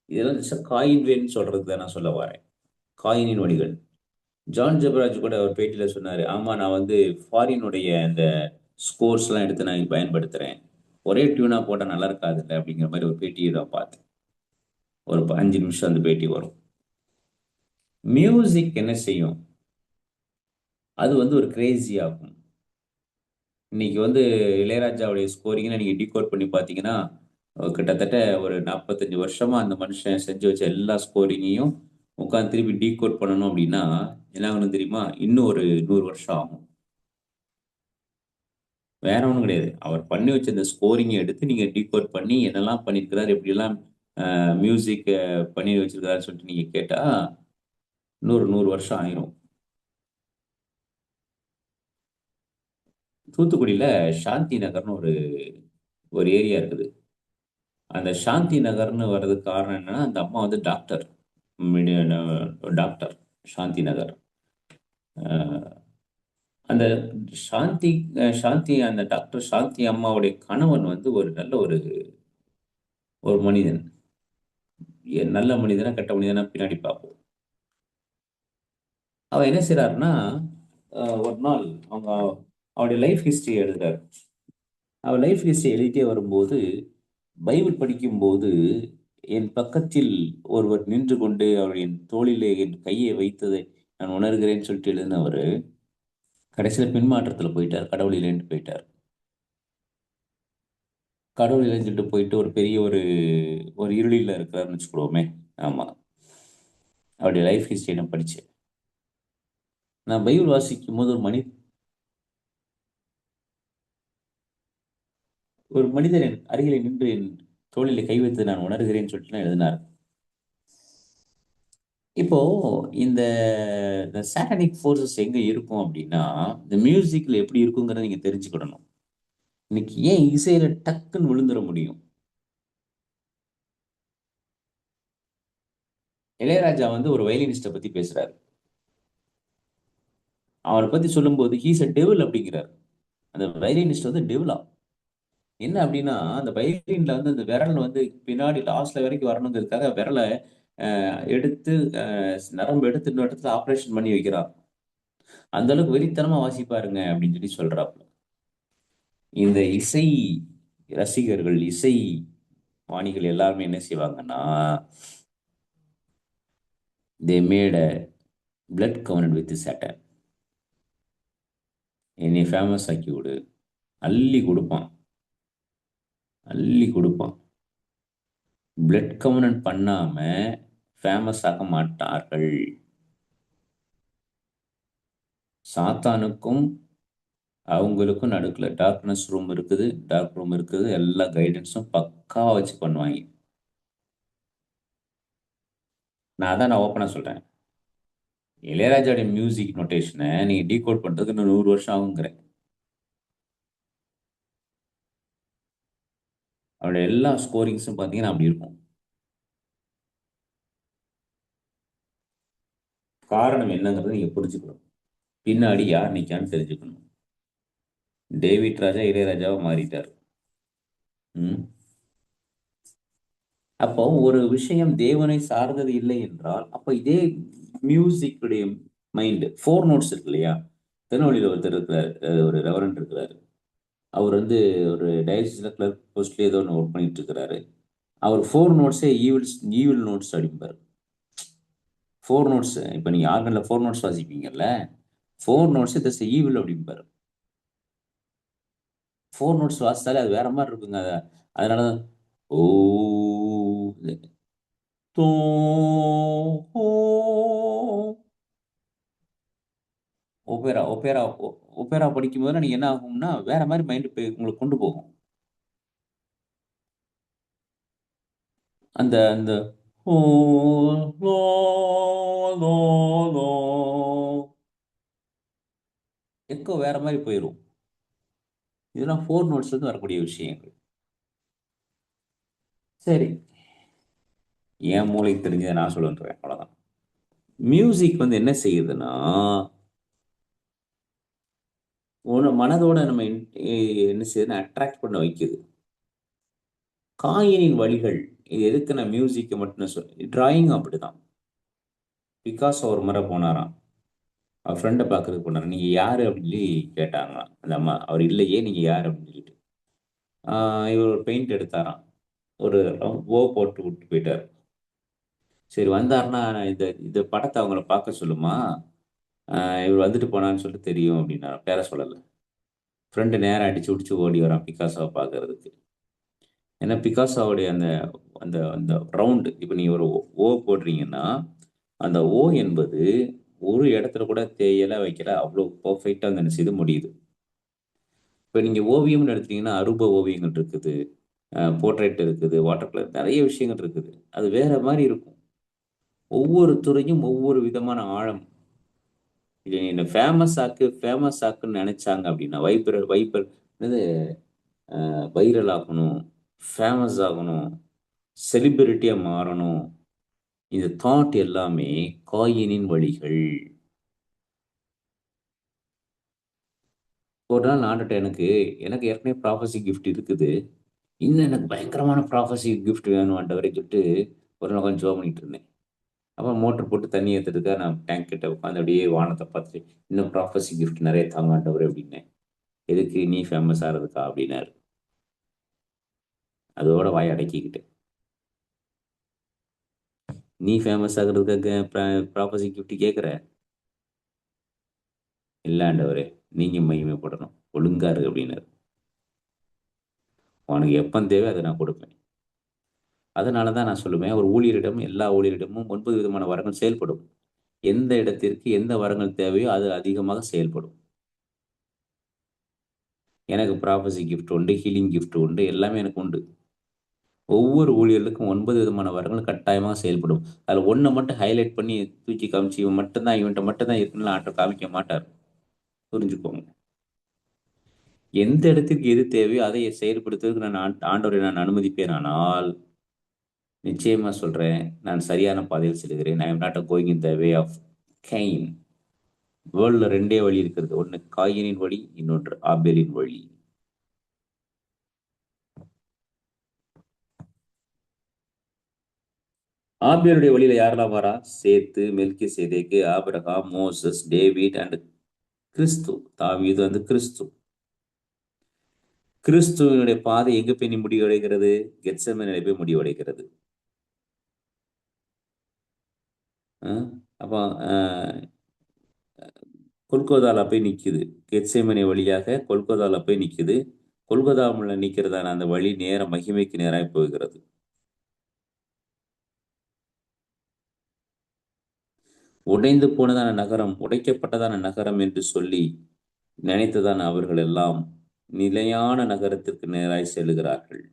இதெல்லாம் காயின் வேன்னு சொல்றது தான் நான் சொல்ல வரேன். காயினின் வழிகள். ஜான் ஜெபராஜ் கூட அவர் பேட்டியில சொன்னாரு, ஆமா நான் வந்து ஃபாரினுடைய அந்த ஸ்கோர்ஸ்லாம் எடுத்து நான் பயன்படுத்துறேன், ஒரே டியூனா போட்டால் நல்லா இருக்காதுல்ல அப்படிங்கிற மாதிரி ஒரு பேட்டியை நான் பார்த்தேன். ஒரு 5 நிமிஷம் அந்த பேட்டி வரும். மியூசிக் என்ன செய்யும்? அது வந்து ஒரு கிரேசி ஆகும். இன்னைக்கு வந்து இளையராஜாவுடைய ஸ்கோரிங்கை நீங்க டிகோட் பண்ணி பார்த்தீங்கன்னா, கிட்டத்தட்ட ஒரு 45 வருஷமா அந்த மனுஷன் செஞ்சு வச்ச எல்லா ஸ்கோரிங்கையும் உட்காந்து திருப்பி டீகோட் பண்ணணும் அப்படின்னா என்ன ஆகணும் தெரியுமா? இன்னும் ஒரு 100 வருஷம் ஆகும். வேற ஒன்றும் கிடையாது. அவர் பண்ணி வச்ச இந்த ஸ்கோரிங்கை எடுத்து நீங்க டீகோட் பண்ணி என்னெல்லாம் பண்ணியிருக்கிறார், எப்படியெல்லாம் மியூசிக் பண்ணி வச்சிருக்காருன்னு சொல்லிட்டு நீங்க கேட்டா இன்னொரு 100 வருஷம் ஆயிரும். தூத்துக்குடியில சாந்தி நகர்னு ஒரு ஒரு ஏரியா இருக்குது. அந்த சாந்தி நகர்னு வர்றதுக்கு காரணம் என்னன்னா, அந்த அம்மா வந்து டாக்டர். டாக்டர் சாந்தி நகர். அஹ், அந்த சாந்தி சாந்தி அந்த டாக்டர் சாந்தி அம்மாவுடைய கணவன் வந்து ஒரு நல்ல ஒரு ஒரு மனிதன். நல்ல மனிதனா கெட்ட மனிதனா பின்னாடி பார்ப்போம். அவர் என்ன செய்றாருன்னா, ஒரு நாள் அவங்க அவருடைய லைஃப் ஹிஸ்டரி எழுதுறாரு. அவர் லைஃப் ஹிஸ்டரி எழுதிட்டே வரும்போது, பைபிள் படிக்கும்போது, என் பக்கத்தில் ஒருவர் நின்று கொண்டு அவருடைய தோளிலே என் கையை வைத்ததை நான் உணர்கிறேன்னு சொல்லிட்டு எழுதினவரு, கடைசியில பின்மாற்றத்துல போயிட்டார். கடவுள் இல்லைன்ட்டு போயிட்டார். கடவுள் இல்லைன்னு சொல்லிட்டு போயிட்டு ஒரு பெரிய ஒரு ஒரு இருளில இருக்கிறாருன்னு வச்சுக்கிடுவோமே. ஆமா. அவருடைய லைஃப் ஹிஸ்டரி நான் படிச்சேன். நான் பைபிள் வாசிக்கும்போது ஒரு மனிதர் என் அருகிலே நின்று என் தோளிலே கை வைத்து நான் உணர்கிறேன்னு சொல்லிட்டுலாம் எழுதினார். இப்போ இந்த இந்த சாட்டனிக் ஃபோர்ஸஸ் எங்க இருக்கும் அப்படின்னா, இந்த மியூசிக்ல எப்படி இருக்குங்கிறத நீங்க தெரிஞ்சுக்கிடணும். இன்னைக்கு ஏன் இசையில டக்குன்னு விழுந்துற முடியும்? இளையராஜா வந்து ஒரு வயலினிஸ்ட பத்தி பேசுறாரு. அவரை பத்தி சொல்லும்போது ஹீஸ் அ டெவில் அப்படிங்கிறார். அந்த வயலினிஸ்ட் வந்து டெவிலா. என்ன அப்படின்னா அந்த வயலின்ல வந்து அந்த விரல் வந்து பின்னாடி லாஸ்ட்ல வரைக்கும் வரணுங்கிறதுக்காக விரலை எடுத்து நரம்பு எடுத்து இன்னொரு இடத்துல ஆப்ரேஷன் பண்ணி வைக்கிறான். அந்த அளவுக்கு வெறித்தனமா வாசிப்பாருங்க அப்படின்னு சொல்லி சொல்றாப்புல. இந்த இசை ரசிகர்கள், இசை வாணிகள் எல்லாருமே என்ன செய்வாங்கன்னா, they made a blood covenant with Satan. என்னை ஃபேமஸ் ஆக்கி விடு. அள்ளி கொடுப்பான், அள்ளி கொடுப்பான். பிளட் கவர்னன்ட் பண்ணாம ஃபேமஸ் ஆக மாட்டார்கள். சாத்தானுக்கும் அவங்களுக்கும் நடுக்குல டார்க்னஸ் ரூம் இருக்குது, டார்க் ரூம் இருக்குது. எல்லா கைடன்ஸும் பக்காவா வச்சு பண்ணுவாங்க. நான் ஓப்பனா சொல்றேன். இளையராஜாவுடைய மியூசிக் நோட்டேஷனை நீங்க டீகோட் பண்றதுக்கு இன்னும் 100 வருஷம் ஆகுங்கிறேன். அவருடைய எல்லா ஸ்கோரிங்ஸும் பார்த்தீங்கன்னா அப்படி இருக்கும். காரணம் என்னங்கிறத நீங்க புரிஞ்சுக்கணும். பின்னாடி யார் நிக்கான்னு தெரிஞ்சுக்கணும். டேவிட் ராஜா இளையராஜாவா மாறிட்டார். ம். அப்போ ஒரு விஷயம் தேவனை சார்ந்தது இல்லை என்றால், அப்ப இதே மியூசிக் உடைய மைண்ட் 4 நோட்ஸ் இருக்கு இல்லையா? திருநெல்வேலியில் ஒருத்தர் இருக்கிறார், ஒரு ரெவரண்ட் இருக்கிறாரு. அவர் வந்து ஒரு டயசிஸ்ல கிளர்க் போஸ்ட்ல ஏதோ ஒன்று ஒர்க் பண்ணிட்டு இருக்கிறாரு. அவர் 4 நோட்ஸே ஈவில் ஈவில் நோட்ஸ் அப்படிம்பார். 4 நோட்ஸ், இப்போ நீங்க ஆர்கன்ல 4 நோட்ஸ் வாசிப்பீங்கல்ல, 4 நோட்ஸ் திஸ் ஈவில் அப்படிம்பாரு. 4 நோட்ஸ் வாசித்தாலே அது வேற மாதிரி இருக்குங்க. அதனாலதான் ஓ தோ ஹோ ஒபேரா ஒபேரா ஒபேரா படிக்கும்போது நீங்க என்ன ஆகும்னா வேற மாதிரி மைண்ட் போய் உங்களுக்கு கொண்டு போகும். அந்த அந்த ஓ லோ லோ லோ எக்கோ வேற மாதிரி போயிடும். இதெல்லாம் 4 நோட்ஸ்ல இருந்து வரக்கூடிய விஷயங்கள். சரி, என் மூளைக்கு தெரிஞ்சதை நான் சொல்லுன்றேன், அவ்வளவுதான். மியூசிக் வந்து என்ன செய்யுதுன்னா, மனதோட நம்ம என்ன செய்யுதுன்னா அட்ராக்ட் பண்ண வைக்குது. காயினின் வழிகள். இது எதுக்கு நான் மியூசிக்கை மட்டும் சொல்லி, டிராயிங் அப்படிதான். பிகாசோ ஒரு முறை போனாராம், அவர் ஃப்ரெண்டை பார்க்கறதுக்கு போனார். நீங்க யாரு அப்படின்னு சொல்லி கேட்டாங்களாம் அந்த அம்மா. அவர் இல்லையே, நீங்க யாரு அப்படின்னு சொல்லிட்டு இவர் ஒரு பெயிண்ட் எடுத்தாராம், ஒரு ஓ போட்டு விட்டு போயிட்டார். சரி வந்தாருன்னா இந்த இந்த படத்தை அவங்கள பார்க்க சொல்லுமா, இவர் வந்துட்டு போனான்னு சொல்லிட்டு தெரியும் அப்படின்னா பேர சொல்லலை. ஃப்ரெண்டு நேரம் அடிச்சு பிடிச்சி ஓடி வரான் பிகாசோவை பார்க்கறதுக்கு. ஏன்னா பிகாசோவுடைய அந்த அந்த அந்த ரவுண்டு, இப்போ நீ ஒரு ஓ போடுறீங்கன்னா அந்த ஓ என்பது ஒரு இடத்துல கூட தேயல வைக்கல, அவ்வளோ பர்ஃபெக்டாக அந்த செய்து முடியுது. இப்போ நீங்கள் ஓவியம்னு எடுத்தீங்கன்னா அருப ஓவியங்கள் இருக்குது, போர்ட்ரேட் இருக்குது, வாட்டர் கலர், நிறைய விஷயங்கள் இருக்குது. அது வேற மாதிரி இருக்கும். ஒவ்வொரு துறையும் ஒவ்வொரு விதமான ஆழம். இது என்ன ஃபேமஸ் ஆக்குன்னு நினைச்சாங்க அப்படின்னா வைப்பர் இது வைரல் ஆகணும், ஃபேமஸ் ஆகணும், செலிபிரிட்டியா மாறணும். இந்த தாட் எல்லாமே காயினின் வழிகள். ஒரு நாள் ஆண்டுட்ட எனக்கு எனக்கு ஏற்கனவே ப்ராஃபஸி கிஃப்ட் இருக்குது, இன்னும் எனக்கு பயங்கரமான ப்ராஃபஸி கிஃப்ட் வேணும் ஆண்டவரே சொல்லிட்டு ஒரு நாள் கொஞ்சம் ஜோம் பண்ணிட்டு இருந்தேன். அப்புறம் மோட்டர் போட்டு தண்ணி ஏற்றுறதுக்காக நான் டேங்க் கிட்ட உட்காந்து அப்படியே வானத்தை பார்த்துட்டு இன்னும் ப்ராஃபஸி கிஃப்ட் நிறைய தாங்க ஆண்டவரே அப்படின்னேன். எதுக்கு? நீ ஃபேமஸ் ஆகிறதுக்கா அப்படின்னாரு. அதோட வாயை அடக்கிக்கிட்டேன். நீ ஃபேமஸ் ஆகிறதுக்காக ப்ராப்பர்சி கிஃப்ட் கேட்குற? இல்லை ஆண்டவரே, நீங்க மகிமைப்படணும், ஒழுங்கா இருக்கு அப்படின்னாரு. உனக்கு எப்போ தேவை அதை நான் கொடுப்பேன். அதனால தான் நான் சொல்லுவேன், ஒரு ஊழியரிடம் எல்லா ஊழியரிடமும் 9 விதமான வரங்கள் செயல்படும். எந்த இடத்திற்கு எந்த வரங்கள் தேவையோ அது அதிகமாக செயல்படும். எனக்கு ப்ராப்பர்சி கிஃப்ட் உண்டு, ஹீலிங் கிஃப்ட் உண்டு, எல்லாமே எனக்கு உண்டு. ஒவ்வொரு ஊழியர்களுக்கும் 9 விதமான வரங்கள் கட்டாயமாக செயல்படும். அதில் ஒன்றை மட்டும் ஹைலைட் பண்ணி தூக்கி காமிச்சு இவன் மட்டும்தான் இவன்கிட்ட மட்டும்தான் இருக்குன்னு ஆட்ட காமிக்க மாட்டார். புரிஞ்சுக்கோங்க. எந்த இடத்துக்கு எது தேவையோ அதை செயல்படுத்துவதற்கு ஆண்டவரை நான் அனுமதிப்பேன். ஆனால் நிச்சயமா சொல்றேன், நான் சரியான பாதையில் செல்கிறேன். I am not going in the way of gain. வேர்ல்ட்ல 2 வழி இருக்கிறது. ஒன்று காயினின் வழி, இன்னொன்று ஆபேலின் வழி. ஆபியருடைய வழியில யாரெல்லாம் வரா? சேத்து, மெல்கி சேதேக்கு, ஆபிரகாம், மோசஸ், டேவிட் அண்ட் கிறிஸ்து. தாவீது வந்து கிறிஸ்து. கிறிஸ்துவனுடைய பாதை எங்க போய் முடிவடைகிறது? கெத்செமனேல போய் முடிவடைகிறது. அஹ் அப்போ கொல்கோதால போய் நிக்குது. கெத்செமனே வழியாக கொல்கோதால போய் நிக்குது. கொல்கோதாவில் நிக்கிறதான அந்த வழி நேர மகிமைக்கு நேராய் போகிறது. உடைந்து போனதான நகரம், உடைக்கப்பட்டதான நகரம் என்று சொல்லி நினைத்ததான அவர்கள் எல்லாம் நிலையான நகரத்திற்கு நேராய் செல்லுகிறார்கள்.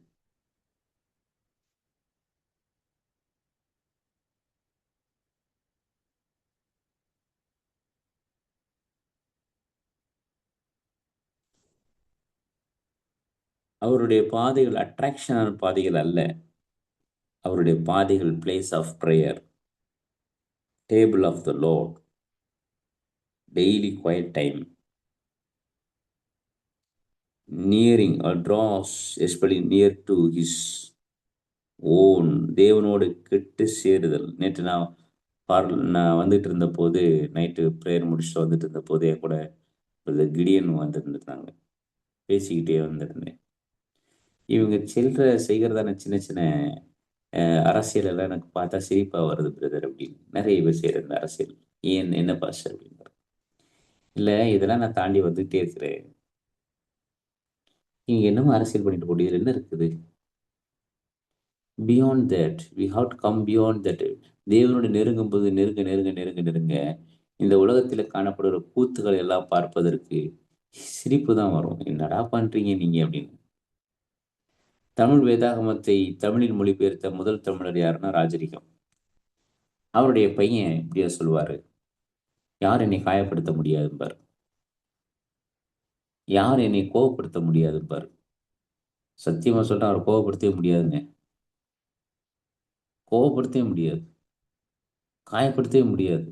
அவருடைய பாதைகள் அட்ராக்ஷனான பாதைகள் அல்ல. அவருடைய பாதைகள் place of prayer, table of the Lord, daily quiet time, nearing or draws especially near to his own, தேவனோடு கிட்டு சேருதல். நேற்று நான் வந்துட்டு இருந்த போது, நைட்டு ப்ரேயர் முடிச்சுட்டு வந்துட்டு இருந்த போதே கூட கிடியன் வந்துருந்துருந்தாங்க. பேசிக்கிட்டே வந்திருந்தேன். இவங்க செய்கிறதான சின்ன சின்ன அரசியல் எல்லாம் எனக்கு பார்த்தா சிரிப்பா வருது பிரதர் அப்படின்னு. நிறைய பேர் செய்யற இந்த அரசியல் ஏன் என்ன பாஸ்டர் அப்படின்னு. இல்ல, இதெல்லாம் நான் தாண்டி வந்துகிட்டே இருக்கிறேன். நீங்க என்னமோ அரசியல் பண்ணிட்டு போட்டு என்ன இருக்குது? Beyond that we have to come beyond that. தேவனோடு நெருங்கும் போது நெருங்க நெருங்க நெருங்க நெருங்க இந்த உலகத்தில் காணப்படுகிற கூத்துக்களை எல்லாம் பார்ப்பதற்கு சிரிப்பு தான் வரும். என்னடா பண்றீங்க நீங்க அப்படின்னு. தமிழ் வேதாகமத்தை தமிழில் மொழிபெயர்த்த முதல் தமிழர் யாருன்னா ராஜரிகம். அவருடைய பையன் இப்படியா சொல்லுவாரு, யார் என்னை காயப்படுத்த முடியாதும்பார், யார் என்னை கோவப்படுத்த முடியாதும்பார். சத்தியமா சொல்றேன், அவரை கோவப்படுத்தவே முடியாதுங்க. கோவப்படுத்தவே முடியாது, காயப்படுத்தவே முடியாது.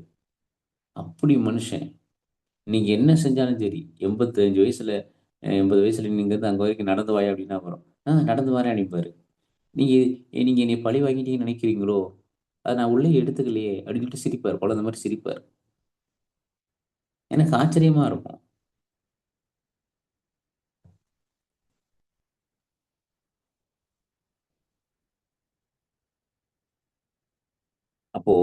அப்படி மனுஷன். நீங்க என்ன செஞ்சாலும் சரி, 85 வயசுல 80 வயசுல நீங்க இருந்து அங்க வரைக்கும் நடந்து வாயா அப்படின்னா வரும். நடந்து வரேன் அனுப்பாரு. நீங்க நீங்க என்னை பழி வாங்கிட்டீங்கன்னு நினைக்கிறீங்களோ, அதை நான் உள்ளே எடுத்துக்கலையே அப்படின்னு சொல்லிட்டு சிரிப்பார். குழந்தை மாதிரி சிரிப்பார். எனக்கு ஆச்சரியமா இருக்கும். அப்போ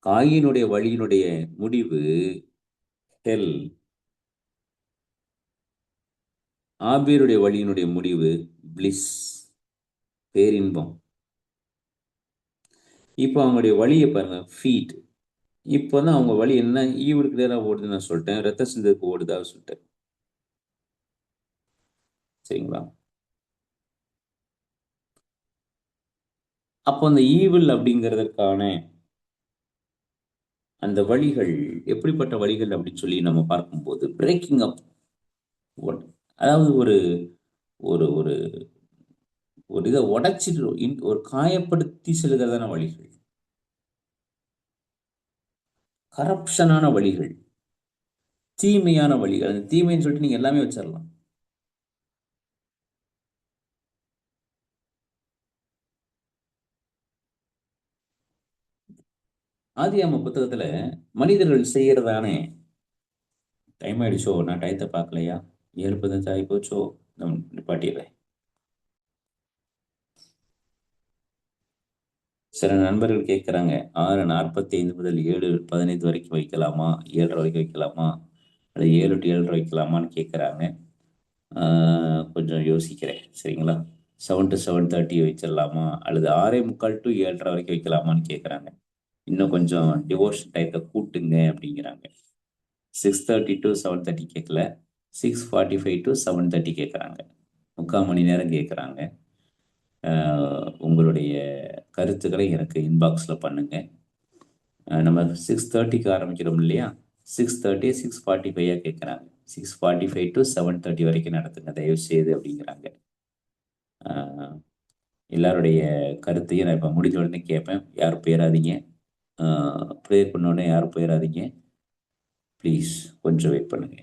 காயினுடைய வழியினுடைய முடிவு ஹெல், ஆபீருடைய வழியினுடைய முடிவு பிளிஸ், பேரின்பம். இப்போ அவங்களுடைய வழியை பாருங்க, ஃபீட். இப்போ தான் அவங்க வழி என்ன, ஈவுக்கு நேரம் ஓடுதுன்னு நான் சொல்லிட்டேன், ரத்த சிந்தருக்கு ஓடுதா சொல்லிட்டேன். சரிங்களா? அப்போ அந்த ஈவில் அப்படிங்கிறதுக்கான அந்த வழிகள் எப்படிப்பட்ட வழிகள் அப்படின்னு சொல்லி நம்ம பார்க்கும்போது, பிரேக்கிங் அப், அதாவது ஒரு ஒரு ஒரு ஒரு இதை உடைச்சிட்டு ஒரு காயப்படுத்தி செல்கிறதான வழிகள், கரப்ஷனான வழிகள், தீமையான வழிகள். அந்த தீமைன்னு சொல்லிட்டு நீங்க எல்லாமே வச்சிடலாம். ஆதியாம புத்தகத்துல மனிதர்கள் செய்யறதானே, டைம் ஆயிடுச்சோ, நான் டயத்தை பார்க்கலையா, 7:15 ஆகி போச்சோ, நான் நிப்பாட்டிடுறேன். சில நண்பர்கள் கேட்குறாங்க, 6:45 முதல் 7:15 வரைக்கும் வைக்கலாமா, 7:30 வரைக்கும் வைக்கலாமா, அது 7 to 7:30 வைக்கலாமான்னு கேட்குறாங்க. கொஞ்சம் யோசிக்கிறேன். சரிங்களா? 7 to 7:30 வச்சிடலாமா, அல்லது 6:45 to 7:30 வரைக்கும் வைக்கலாமான்னு கேட்குறாங்க. இன்னும் கொஞ்சம் டிவோஷன் டயத்தை கூட்டுங்க அப்படிங்கிறாங்க. 6:30 to 7:30 கேட்கல, 6:45 to 7:30 கேட்குறாங்க. 3/4 மணி நேரம் கேட்குறாங்க. உங்களுடைய கருத்துக்களை எனக்கு இன்பாக்ஸில் பண்ணுங்க. நம்ம 6:30க்கு ஆரம்பிக்கிறோம் இல்லையா, 6:30 6:45 கேட்குறாங்க. 6:45 to 7:30 வரைக்கும் நடத்துங்க தயவு செய்து அப்படிங்கிறாங்க. எல்லாருடைய கருத்தையும் நான் இப்போ முடிஞ்ச உடனே கேட்பேன். யாரும் போயிடாதீங்க, ப்ரேயர் பண்ண உடனே யாரும் போயிடாதீங்க ப்ளீஸ், கொஞ்சம் வெயிட் பண்ணுங்க.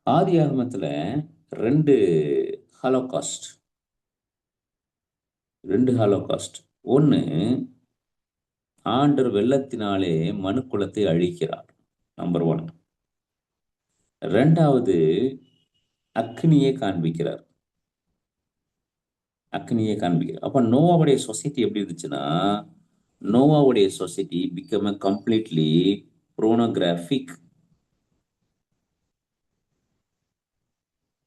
ஆதி ஆகமத்தில் 2 ஹாலோகாஸ்ட், 2 ஹாலோகாஸ்ட். ஒண்ணு, ஆண்டவர் வெள்ளத்தினாலே மனுக்குலத்தை அழிக்கிறார். நம்பர் 1. 2வது, அக்னியை காண்பிக்கிறார். அக்னியை காண்பிக்கிறார். அப்ப நோவாவுடைய சொசைட்டி எப்படி இருந்துச்சுன்னா, நோவாவுடைய society become a completely pornographic.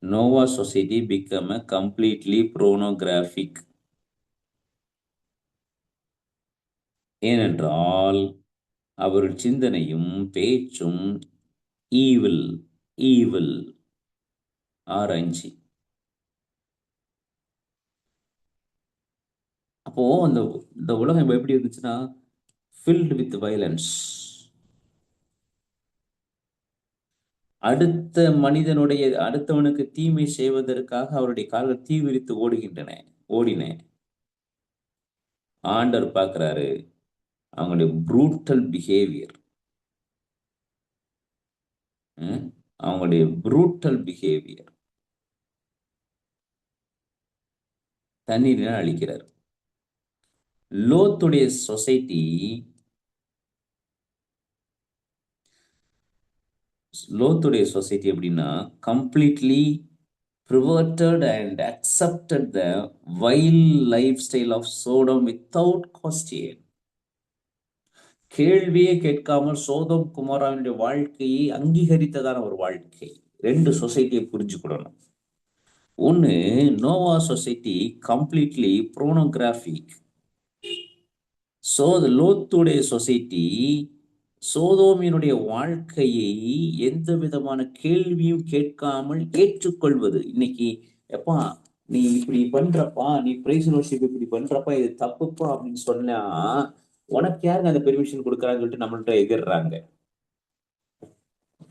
Noah society become a completely pornographic. ஏனென்றால் அவர் சிந்தனையும் பேச்சும் ஈவில் ஈவில் ஆராய்ச்சி. அப்போ அந்த இந்த உலகம் இப்ப எப்படி இருந்துச்சுன்னா, filled வித் வயலன்ஸ். அடுத்தவனுக்கு தீமை செய்வதற்காக அவருடைய கால்கள் தீ விரித்து ஓடின. ஆண்டவர் பார்க்கிறாரு அவங்களுடைய ப்ரூட்டல் பிஹேவியர். அவங்களுடைய ப்ரூட்டல் பிஹேவியர் தண்ணீரினால் அழிக்கிறார். லோத்துடைய சொசைட்டி எப்படின்னா, completely perverted and accepted the vile lifestyle of Sodom without question. கேள்வியே கேட்காமல் சோதோம் குமாராவினுடைய வாழ்க்கையை அங்கீகரித்ததான ஒரு வாழ்க்கை. 2 சொசைட்டியை புரிஞ்சுக்கணும். ஒண்ணு, நோவா சொசைட்டி கம்ப்ளீட்லி போர்னோகிராஃபிக். லோத்துடைய சொசைட்டி சோதோமினுடைய வாழ்க்கையை எந்த விதமான கேள்வியும் கேட்காமல் ஏற்றுக்கொள்வது. இன்னைக்கு எப்பா நீ இப்படி பண்றப்பா, நீ பிரைஸ் வர்ஷிப் இப்படி பண்றப்பா, இது தப்புப்பா அப்படின்னு சொன்னா, உனக்கு யாருங்க அந்த பெர்மிஷன் கொடுக்குறான்னு சொல்லிட்டு நம்மள்ட்ட எதிர்றாங்க.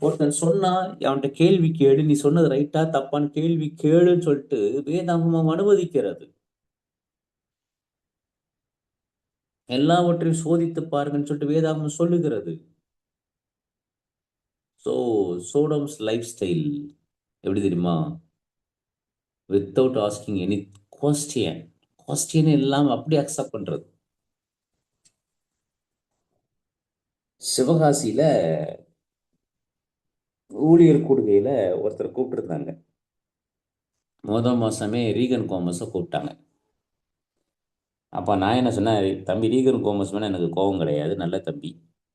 ஒருத்தன் சொன்னா அவன்கிட்ட கேள்வி கேளு, நீ சொன்னது ரைட்டா தப்பான்னு கேள்வி கேளுன்னு சொல்லிட்டு வேதாகமம் அனுமதிக்கிறது. எல்லாவற்றையும் சோதித்து பாருங்கன்னு சொல்லிட்டு வேதாகமம் சொல்லுகிறது. சோடம்ஸ் லைஃப் ஸ்டைல் எப்படி தெரியுமா? வித்தவுட் ஆஸ்கிங் எனி கொஸ்டின் இல்லாம அப்படி அக்செப்ட் பண்றது. சிவகாசியில ஊழியர் கூடுகையில ஒருத்தர் கூப்பிட்டுருந்தாங்க. மாசமே ரீகன் கோமஸை கூப்பிட்டாங்க. அப்போ நான் என்ன சொன்னேன், தம்பி ரீகன் கோமஸ் மேலே எனக்கு கோபம் கிடையாது, நல்ல தம்பி,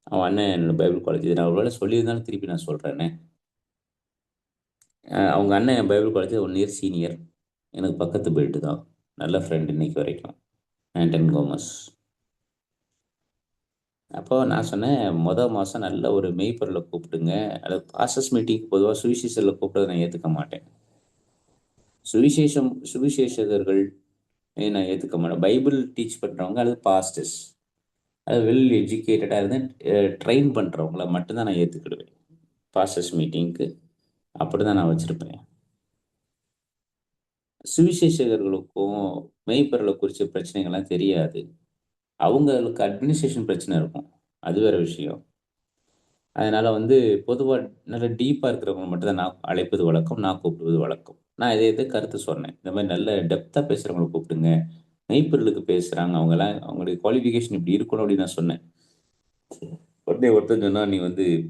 அவன் அண்ணன் என்னோட பைபிள் காலேஜ், நான் ஒருவேளை சொல்லியிருந்தாலும் திருப்பி நான் சொல்கிறேன்னே. அவங்க அண்ணன் என் பைபிள் காலேஜ் 1 இயர் சீனியர், எனக்கு பக்கத்து பெல்ட்டு தான், நல்ல ஃப்ரெண்ட் இன்னைக்கு வரைக்கும், ஆண்டன் கோமஸ். அப்போ நான் சொன்னேன், மாதம் நல்ல ஒரு மெய்ப்பொருளை கூப்பிட்டுங்க. அது பாஸ்டர்ஸ் மீட்டிங் பொதுவாக சுவிசேஷரில் கூப்பிட்டதை நான் ஏற்றுக்க மாட்டேன். சுவிசேஷகர்கள் நான் ஏற்றுக்க மாட்டேன். பைபிள் டீச் பண்ணுறவங்க அல்லது பாஸ்டர்ஸ், அது வெல் எஜுகேட்டடாக இருந்து ட்ரெயின் பண்ணுறவங்கள மட்டும்தான் நான் ஏற்றுக்கிடுவேன் பாஸ்டர்ஸ் மீட்டிங்க்கு. அப்படி தான் நான் வச்சுருப்பேன். சுவிசேஷகர்களுக்கும் மெய்ப்பொருளை குறித்த பிரச்சனைகள்லாம் தெரியாது. அவங்களுக்கு அட்மினிஸ்ட்ரேஷன் பிரச்சனை இருக்கும், அது வேற விஷயம். அதனால பொதுவாக நல்ல டீப்பாக இருக்கிறவங்க மட்டும் தான் நான் அழைப்பது வழக்கம், நான் கூப்பிடுவது வழக்கம். நான் இதை கருத்து சொன்னேன், இந்த மாதிரி நல்ல டெப்த்தாக பேசுகிறவங்களை கூப்பிடுங்க, மெய்ப்பொருளுக்கு பேசுகிறாங்க, அவங்களாம் அவங்களுடைய குவாலிஃபிகேஷன் இப்படி இருக்கணும் அப்படின்னு நான் சொன்னேன். ஒருத்தன் சொன்னா, நீ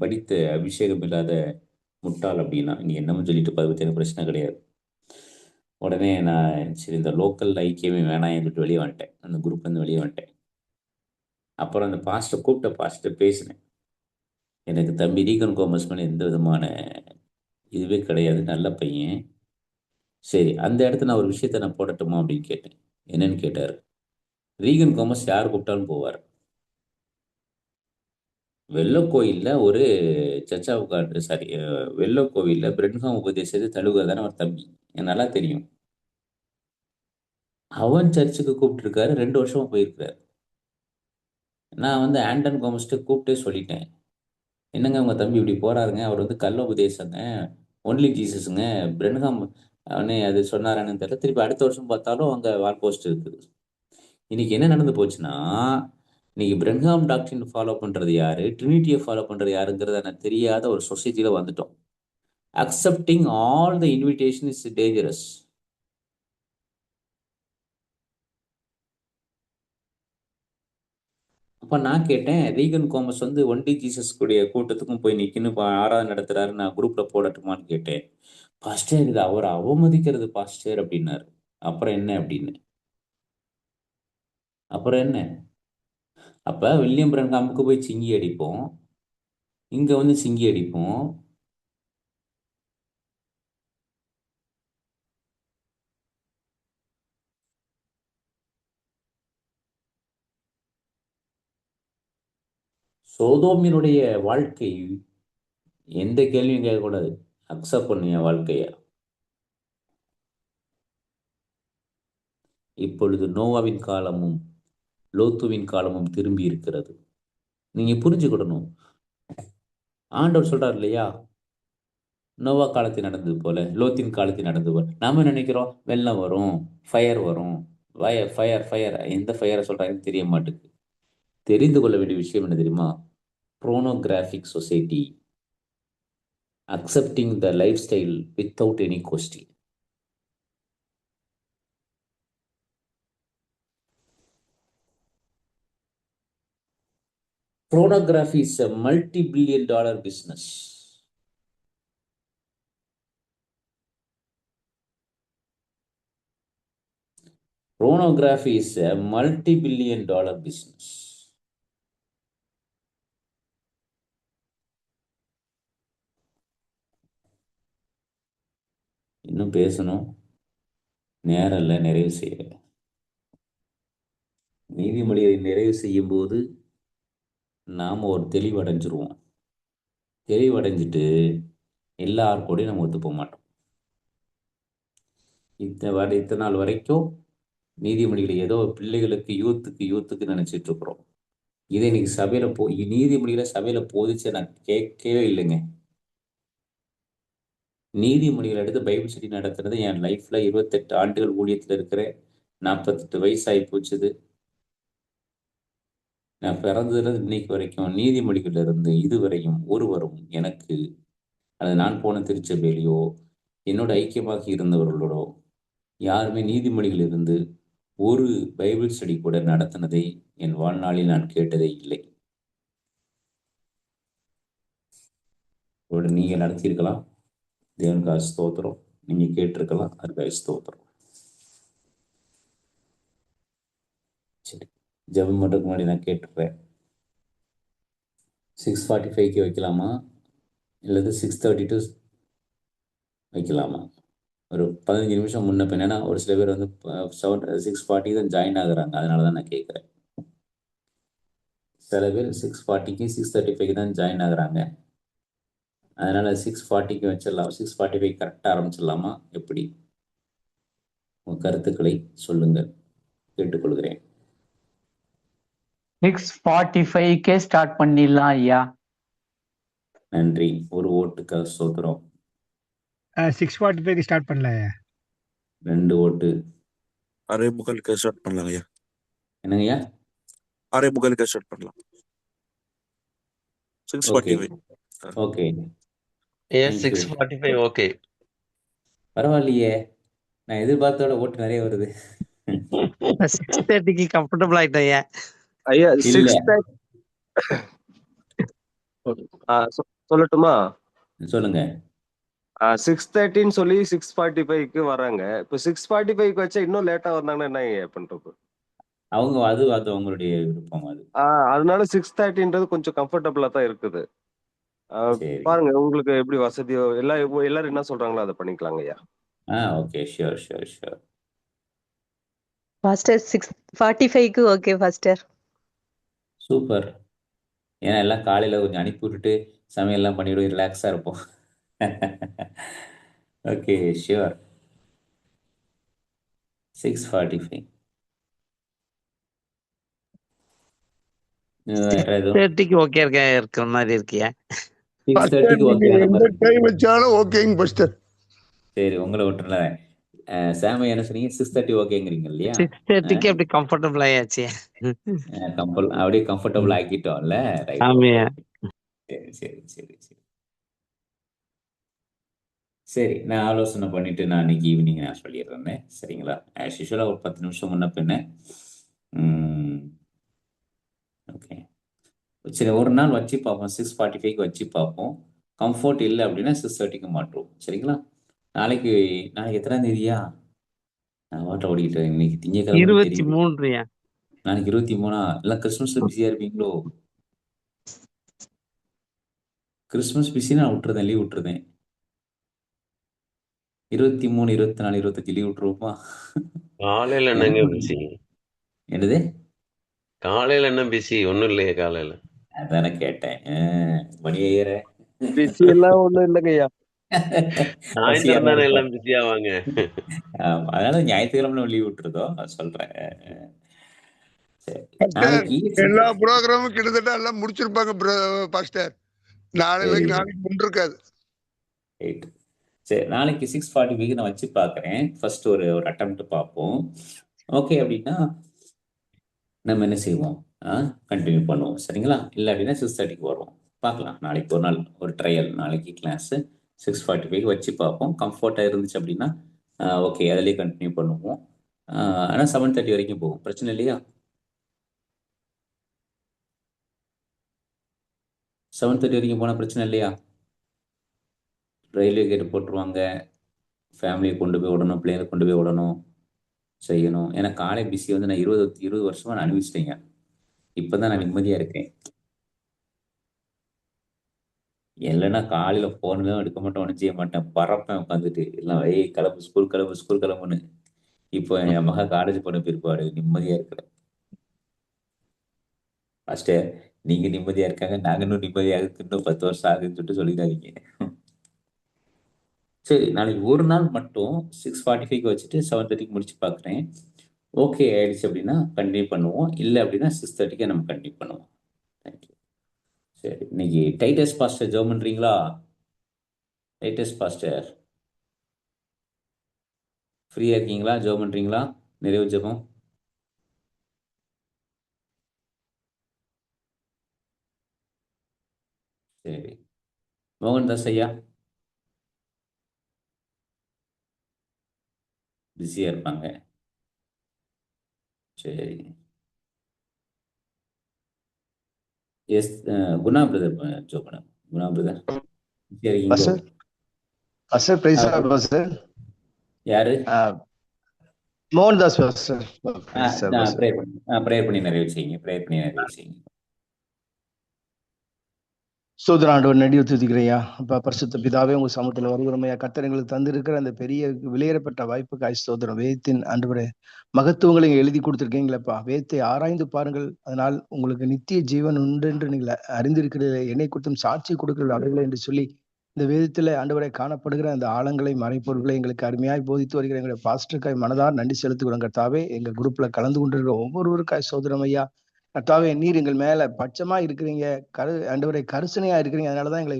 படித்த அபிஷேகம் இல்லாத முட்டாள் அப்படின்னா, நீ என்னமோ சொல்லிட்டு பற்றி எனக்கு பிரச்சனை கிடையாது. உடனே நான் சரி இந்த லோக்கல் ஐக்கியமே வேணாம் சொல்லிட்டு வெளியே வந்துட்டேன், அந்த குரூப்லேருந்து வெளியே வந்துட்டேன். அப்புறம் அந்த பாஸ்டர் பேசினேன், எனக்கு தம்பி ரீகன் கோமஸ் மேலே எந்த விதமான இதுவே கிடையாது, நல்ல பையன். சரி அந்த இடத்துல நான் ஒரு விஷயத்த நான் போடட்டுமா அப்படின்னு கேட்டேன். என்னன்னு கேட்டார், ரீகன் கோமஸ் யார் கூப்பிட்டாலும் போவார். வெள்ளக்கோயிலில் ஒரு சர்ச்சாவுக்கு வெள்ளக்கோவிலில் பிரென்ஹாம் உபதேசத்தை தழுவுறதான ஒரு தம்பி, எனக்கு நல்லா தெரியும். அவன் சர்ச்சுக்கு கூப்பிட்டுருக்காரு, 2 வருஷமா போயிருக்காரு. நான் ஆண்டன் கோமஸ்ட்டு கூப்பிட்டே சொல்லிட்டேன், என்னங்க உங்கள் தம்பி இப்படி போகிறாருங்க, அவர் கள்ள உபதேசங்க, ஒன்லி ஜீசஸுங்க, பிரென்ஹாம் அவனே அது சொன்னாரான்னு தெரியல. திருப்பி அடுத்த வருஷம் பார்த்தாலும் அங்கே வால் போஸ்ட் இருக்குது. இன்னைக்கு என்ன நடந்து போச்சுன்னா, இன்னைக்கு பிரென்ஹாம் டாக்டரின் ஃபாலோ பண்ணுறது யாரு, ட்ரினிட்டியை ஃபாலோ பண்ணுறது யாருங்கிறத எனக்கு தெரியாத ஒரு சொசைட்டியில் வந்துட்டோம். Accepting all the invitation is dangerous. அப்ப நான் கேட்டேன், ரீகன் கோமஸ் வந்து ஒன்லி ஜீசஸ் கூடிய கூட்டத்துக்கும் போய் நிக்கணும் ஆராதனை நடத்துறாரு, நான் குரூப்ல போடட்டுமான்னு கேட்டேன். பாஸ்டர் இது அவரை அவமதிக்கிறது பாஸ்டர் அப்படின்னாரு. அப்புறம் என்ன அப்படின்னு? அப்புறம் என்ன? அப்ப வில்லியம் பிரன்ஹாமுக்கு போய் சிங்கி அடிப்போம், இங்க வந்து சிங்கி அடிப்போம். சோதோமினுடைய வாழ்க்கை எந்த கேள்வியும் கேட்கக்கூடாது, அக்செப்ட் பண்ணு என் வாழ்க்கைய. இப்பொழுது நோவாவின் காலமும் லோத்துவின் காலமும் திரும்பி இருக்கிறது. நீங்க புரிஞ்சுக்கிடணும். ஆண்டவர் சொல்றாரு இல்லையா, நோவா காலத்தில் நடந்தது போல லோத்தின் காலத்தில் நடந்தது போல. நாம நினைக்கிறோம் வெள்ளம் வரும், ஃபயர் வரும். ஃபயர் ஃபயர் எந்த ஃபயரை சொல்றாங்கன்னு தெரிய மாட்டேங்குது. தெரிந்து கொள்ள வேண்டிய விஷயம் என்ன தெரியுமா? Pornographic society accepting the life style without any question. Pornography is a multi-billion dollar business. Pornography is a multi-billion dollar business. இன்னும் பேசணும், நேரம் இல்லை, நிறைவு செய்ய. நீதிமொழியை நிறைவு செய்யும் போது நாம் ஒரு தெளிவடைஞ்சிருவோம். தெளிவடைஞ்சிட்டு எல்லார் கூடயும் நம்ம ஒத்து போக மாட்டோம். இத்தனை நாள் வரைக்கும் நீதிமொழிகளை ஏதோ பிள்ளைகளுக்கு யூத்துக்கு நினைச்சிட்டு இருக்கிறோம். இதை இன்னைக்கு சபையில நீதிமொழிகளை சபையில போதிச்சு நான் கேட்கவே இல்லைங்க. நீதிமொழிகளை எடுத்து பைபிள் ஸ்டடி நடத்துறது என் லைஃப்ல 28 ஆண்டுகள் ஊழியத்தில் இருக்கிற 48 வயசாகி போச்சுது. நான் பிறந்ததுல இன்னைக்கு வரைக்கும் நீதிமொழிகள்ல இருந்து இதுவரையும் ஒருவரும் எனக்கு, அது நான் போன திருச்சபையிலையோ என்னோட ஐக்கியமாக இருந்தவர்களோட யாருமே நீதிமொழிகள் இருந்து ஒரு பைபிள் ஸ்டடி கூட நடத்தினதை என் வாழ்நாளில் நான் கேட்டதே இல்லை. நீங்க நடத்தியிருக்கலாம், தேவனுக்காக ஸ்தோத்திரம். நீங்க கேட்டிருக்கலாம், அதுக்காக ஸ்தோத்திரம். சரி, ஜெபம் பண்ணுறதுக்கு முன்னாடி நான் கேட்டுருப்பேன், 6:45 வைக்கலாமா இல்லது 6:32 வைக்கலாமா? ஒரு 15 நிமிஷம் முன்ன பின்ன. ஏன்னா ஒரு சில பேர் வந்து 6:40 தான் ஜாயின் ஆகுறாங்க, அதனால தான் நான் கேட்குறேன். சில பேர் 6:40க்கு 6:35 தான் ஜாயின் ஆகுறாங்க, அதனால 6:40க்கு வச்சிடலாம். 6:45 கரெக்டாக ஆரம்பிச்சிடலாமா? எப்படி? உங்கள் கருத்துக்களை சொல்லுங்கள், கேட்டுக்கொள்கிறேன். 6:45க்கே ஸ்டார்ட் பண்ணிடலாம் ஐயா. நன்றி, ஒரு ஓட்டுக்காக ஸ்தோத்திரம். 6:45க்கு ஸ்டார்ட் பண்ணல ஐயா. 2 ஓட்டு. 6:45க்கு ஸ்டார்ட் பண்ணலாம் ஐயா. என்னங்கய்யா? 6:45க்கு ஸ்டார்ட் பண்ணலாம். 6:45. Okay, Yes, 6:45 okay. பரவாயில்லையே, நான் எதிர்பார்த்தோட ஓட்டு நிறைய வருது. 6:30க்கு கம்ஃபர்டபுள் ஆயிட்டேன் ஐயா. ஐயா இல்ல. 6:30 சொல்லட்டுமா? சொல்லுங்க. 6:30ன்னு சொல்லி 6:45க்கு வராங்க. இப்போ 6:45க்கு வச்சா இன்னும் லேட்டா வந்தாங்கன்னா என்ன ஐயா பண்றது? அது அவங்களுடைய விருப்பம் அது. அதனால 6:30ன்றது கொஞ்சம் கம்ஃபர்டபுளா தான் இருக்குது. சரி. பாருங்க உங்களுக்கு எப்படி வசதியோ, எல்லாரும் என்ன சொல்றாங்களோ அதை பண்ணிக்கலாங்க ஐயா. Okay, sure. பாஸ்டர் 6:45க்கு ஓகே பாஸ்டர். சூப்பர். ஏன்னா எல்லாம் காலையில் கொஞ்சம் அனுப்பி விட்டுட்டு சமையல்லாம் பண்ணிவிட்டு ரிலாக்ஸாக இருப்போம். Okay, sure. 6:45. வேற எதுவும்? 6:30க்கு ஓகே இருக்கிற மாதிரி இருக்கியா? 6:30க்கு ஓகே. எந்த டைம் வச்சாலும் ஓகேங்க பாஸ்டர். சரி, உங்களை விட்டுறல. சாம என்ன சொன்னீங்க? 6:30 ஓகேங்கிறீங்க இல்லையா? 6:30க்கு அப்படி கம்ஃபர்டபுள் ஆயாச்சு. அப்படியே கம்ஃபர்டபுள் ஆக்கிட்டோம்ல. ஆமாய்யா. சரி. சரி, நான் ஆலோசனை பண்ணிட்டு நான் இன்னைக்கு ஈவினிங் நான் சொல்லிடுறேன்னு, சரிங்களா? ஆஸ் யூஷுவலாக ஒரு 10 நிமிஷம் முன்ன பின்ன ஓகே, சரி ஒரு நாள் வச்சு பார்ப்போம், 6:45க்கு வச்சு பார்ப்போம். கம்ஃபர்ட் இல்லை அப்படின்னா 6:30க்கு மாட்டுவோம். சரிங்களா? நாளைக்கு நாளைக்கு எத்தனாம் தேதியா? நான் வாட்ட ஓடிக்கிட்டேன். இன்னைக்கு திங்கக்கிழமை தெரியுது. 23 நாளைக்கு 23ஆ? இல்லை கிறிஸ்மஸ்ல பிஸியா இருப்பீங்களோ? கிறிஸ்மஸ் பிஸி நான் விட்டுருந்தேன், லீவ் விட்டுருந்தேன். 23, 24, 25 லீவ் விட்டுருவோமா? காலையில என்னங்க பிஸி? என்னது? காலையில என்ன பிஸி? ஒண்ணும் இல்லையே காலையில. அதானே கேட்டேன். மணி ஐயர பிஸி எல்லாம் ஒண்ணும் இல்லைங்கய்யா. சாயந்தரம் தானே எல்லாம் பிஸியா வாங்க. அதனால ஞாயிற்றுக்கிழமை லீவ் விட்டுருதோம், சொல்றேன். சரி, பாஸ்டர் நாளைக்கு எல்லா ப்ரோக்ராமும் கிட்டத்தட்ட எல்லாம் முடிச்சிருப்பாங்க பாஸ்டர். நாளைக்கு ஒன்று இருக்காது. ரைட். சரி, நாளைக்கு 6:45க்கு நான் வச்சு பார்க்குறேன். ஃபர்ஸ்ட் ஒரு அட்டெம்ப்ட் பார்ப்போம். ஓகே அப்படின்னா நம்ம என்ன செய்வோம், கண்டினியூ பண்ணுவோம். சரிங்களா? இல்லை அப்படின்னா 6:30க்கு வருவோம். பார்க்கலாம். நாளைக்கு ஒரு நாள் ஒரு ட்ரையல். நாளைக்கு கிளாஸு 6:45க்கு வச்சு பார்ப்போம். கம்ஃபர்ட்டாக இருந்துச்சு அப்படின்னா ஓகே, அதிலே கண்டினியூ பண்ணுவோம். ஆனால் 7:30 வரைக்கும் போகும். பிரச்சனை இல்லையா? 7:30 வரைக்கும் போனால் பிரச்சனை இல்லையா? ரயில்வே கேட்டு போட்டுருவாங்க, ஃபேமிலியை கொண்டு போய் விடணும், பிள்ளைங்களை கொண்டு போய் விடணும், செய்யணும். ஏன்னா காலை பிஸி வந்து நான் 20 வருஷமா நான் அனுபவிச்சிட்டேங்க. இப்போ தான் நான் நிம்மதியாக இருக்கேன். இல்லைன்னா காலையில் ஃபோன்லாம் எடுக்க மாட்டேன், ஒன்றும் செய்ய மாட்டேன், பறப்பேன் உட்காந்துட்டு. எல்லாம் கிளம்பு, ஸ்கூல் கிளம்புன்னு. இப்போ என் மகா காலேஜ் பண்ண பிற்பாடு நிம்மதியாக இருக்கிறேன். ஃபஸ்ட்டு நீங்கள் நிம்மதியாக இருக்காங்க, நாங்கள் இன்னும் நிம்மதியாக இருக்கு, இன்னும் 10 வருஷம் ஆகுதுன்னு சொல்லிட்டு சொல்லிடாதீங்க. சரி, நாளைக்கு ஒரு நாள் மட்டும் 6:45க்கு வச்சுட்டு 7:30க்கு முடிச்சு பார்க்குறேன். ஓகே ஆயிடுச்சு அப்படின்னா கண்டினியூ பண்ணுவோம். இல்லை அப்படின்னா 6:30க்கு நம்ம கண்டினியூ பண்ணுவோம். தேங்க்யூ. சரி, இன்னைக்கு டைட்டஸ் பாஸ்டர் ஜெபம் பண்ணுறீங்களா? டைட்டஸ் பாஸ்டர் ஃப்ரீயாக இருக்கீங்களா? ஜெபம் பண்ணுறீங்களா? நிறைவு ஜெபம். சரி, மோகன்தாஸ் ஐயா பிஸியாக இருப்பாங்க. சரி, எஸ் குணா பிரதர் ஜோபனா. குணா பிரதர் பிஸியாக இருக்கீங்களோ? Pastor pastor Praise pastor. யாரு? மோகன்தாஸ் பாஸ்டர். ப்ரேயர் பண்ணி நிறைவு செய்யுங்க. சோதர ஆண்டவர் நடி துதிக்கிறையா. அப்பா பரிசுத்த பிதாவே உங்க சமூகத்துல வருகிறோமையா. கர்த்தர் எங்களுக்கு தந்திருக்கிற அந்த பெரிய வெளியேறப்பட்ட வாய்ப்புக்கு சோதரம். வேதத்தின் ஆண்டவரே மகத்துவங்களை எழுதி கொடுத்துருக்கீங்களப்பா. வேதத்தை ஆராய்ந்து பாருங்கள், அதனால் உங்களுக்கு நித்திய ஜீவன் உண்டு என்று நீங்கள் அறிந்திருக்கிறது. என்னை கொடுத்தும் சாட்சி கொடுக்கிறது அடைகளை என்று சொல்லி இந்த வேதத்துல ஆண்டவரை காணப்படுகிற அந்த ஆழங்களை மறைப்பொருட்களை எங்களுக்கு அருமையாய் போதித்து வருகிற எங்களுடைய பாஸ்டருக்காய் மனதார் நன்றி செலுத்துகிறோம் கர்த்தாவே. எங்க குரூப்ல கலந்து கொண்டிருக்கிற ஒவ்வொருவருக்காய் சோதரம் ஐயா. கர்த்தாவே நீர் எங்கள் மேல பட்சமா இருக்கிறீங்க, ஆண்டவரை கரிசனையா இருக்கிறீங்க, அதனாலதான் எங்களை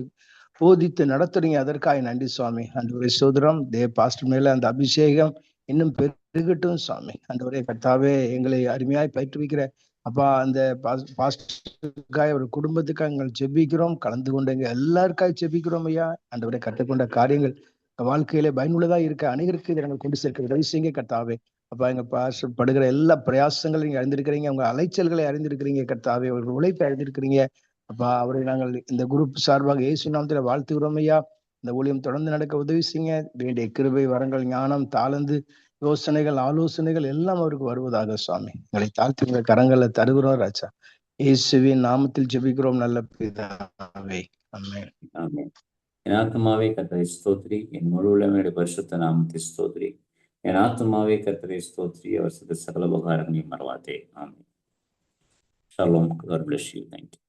போதித்து நடத்துறீங்க. அதற்காக நன்றி சுவாமி. ஆண்டவரை சோதரம் பாஸ்டர் மேல அந்த அபிஷேகம் இன்னும் பெருகட்டும் சுவாமி. ஆண்டவரே கர்த்தாவே எங்களை அருமையாய் பயிற்றுவிக்கிற அப்பா அந்த பாஸ்டருக்காய் ஒரு குடும்பத்துக்காக எங்கள் ஜெபிக்கிறோம். கலந்து கொண்டு எங்க எல்லாருக்காய் ஜெபிக்கிறோம் ஐயா. ஆண்டவரை கற்றுக்கொண்ட காரியங்கள் வாழ்க்கையில பயனுள்ளதா இருக்க அனைவருக்கு இதை நாங்கள் கொண்டு சேர்க்க உதவி செய்யுங்க கர்த்தாவே. அப்பா எங்க பாஸ்டர் படுகிற எல்லா பிரயாசங்களும் நீங்க அறிந்திருக்கிறீங்க, உங்க அலைச்சல்களை அறிந்திருக்கிறீங்க கர்த்தாவே, அவர்கள் உழைப்பை அறிந்திருக்கிறீங்க. அப்பா அவரை நாங்கள் இந்த குரூப் சார்பாக இயேசு நாமத்தில வாழ்த்துகிறோம் ஐயா. இந்த ஊழியம் தொடர்ந்து நடக்க உதவி செய்யுங்க. வேண்டிய கிருபை வரங்கள் ஞானம் தாளந்து யோசனைகள் ஆலோசனைகள் எல்லாம் அவருக்கு வருவதாக சுவாமி. எங்களை தாழ்த்தி உங்க கரங்களை தருகிறோம் ராஜா. இயேசுவின் நாமத்தில் ஜெபிக்கிறோம் நல்ல பிதாவே. ஆமென். ஆமென். என் ஆத்துமாவே கர்த்தரை ஸ்தோத்திரி, என் முழு உள்ளமையுடைய பரிசுத்த நாமத்தை ஸ்தோத்திரி. என் ஆத்துமாவே கர்த்தரை ஸ்தோத்திரி, அவர் செய்த சகல உபகாரங்களையும் மறவாதே. ஆமென். Shalom. God bless you. Thank you.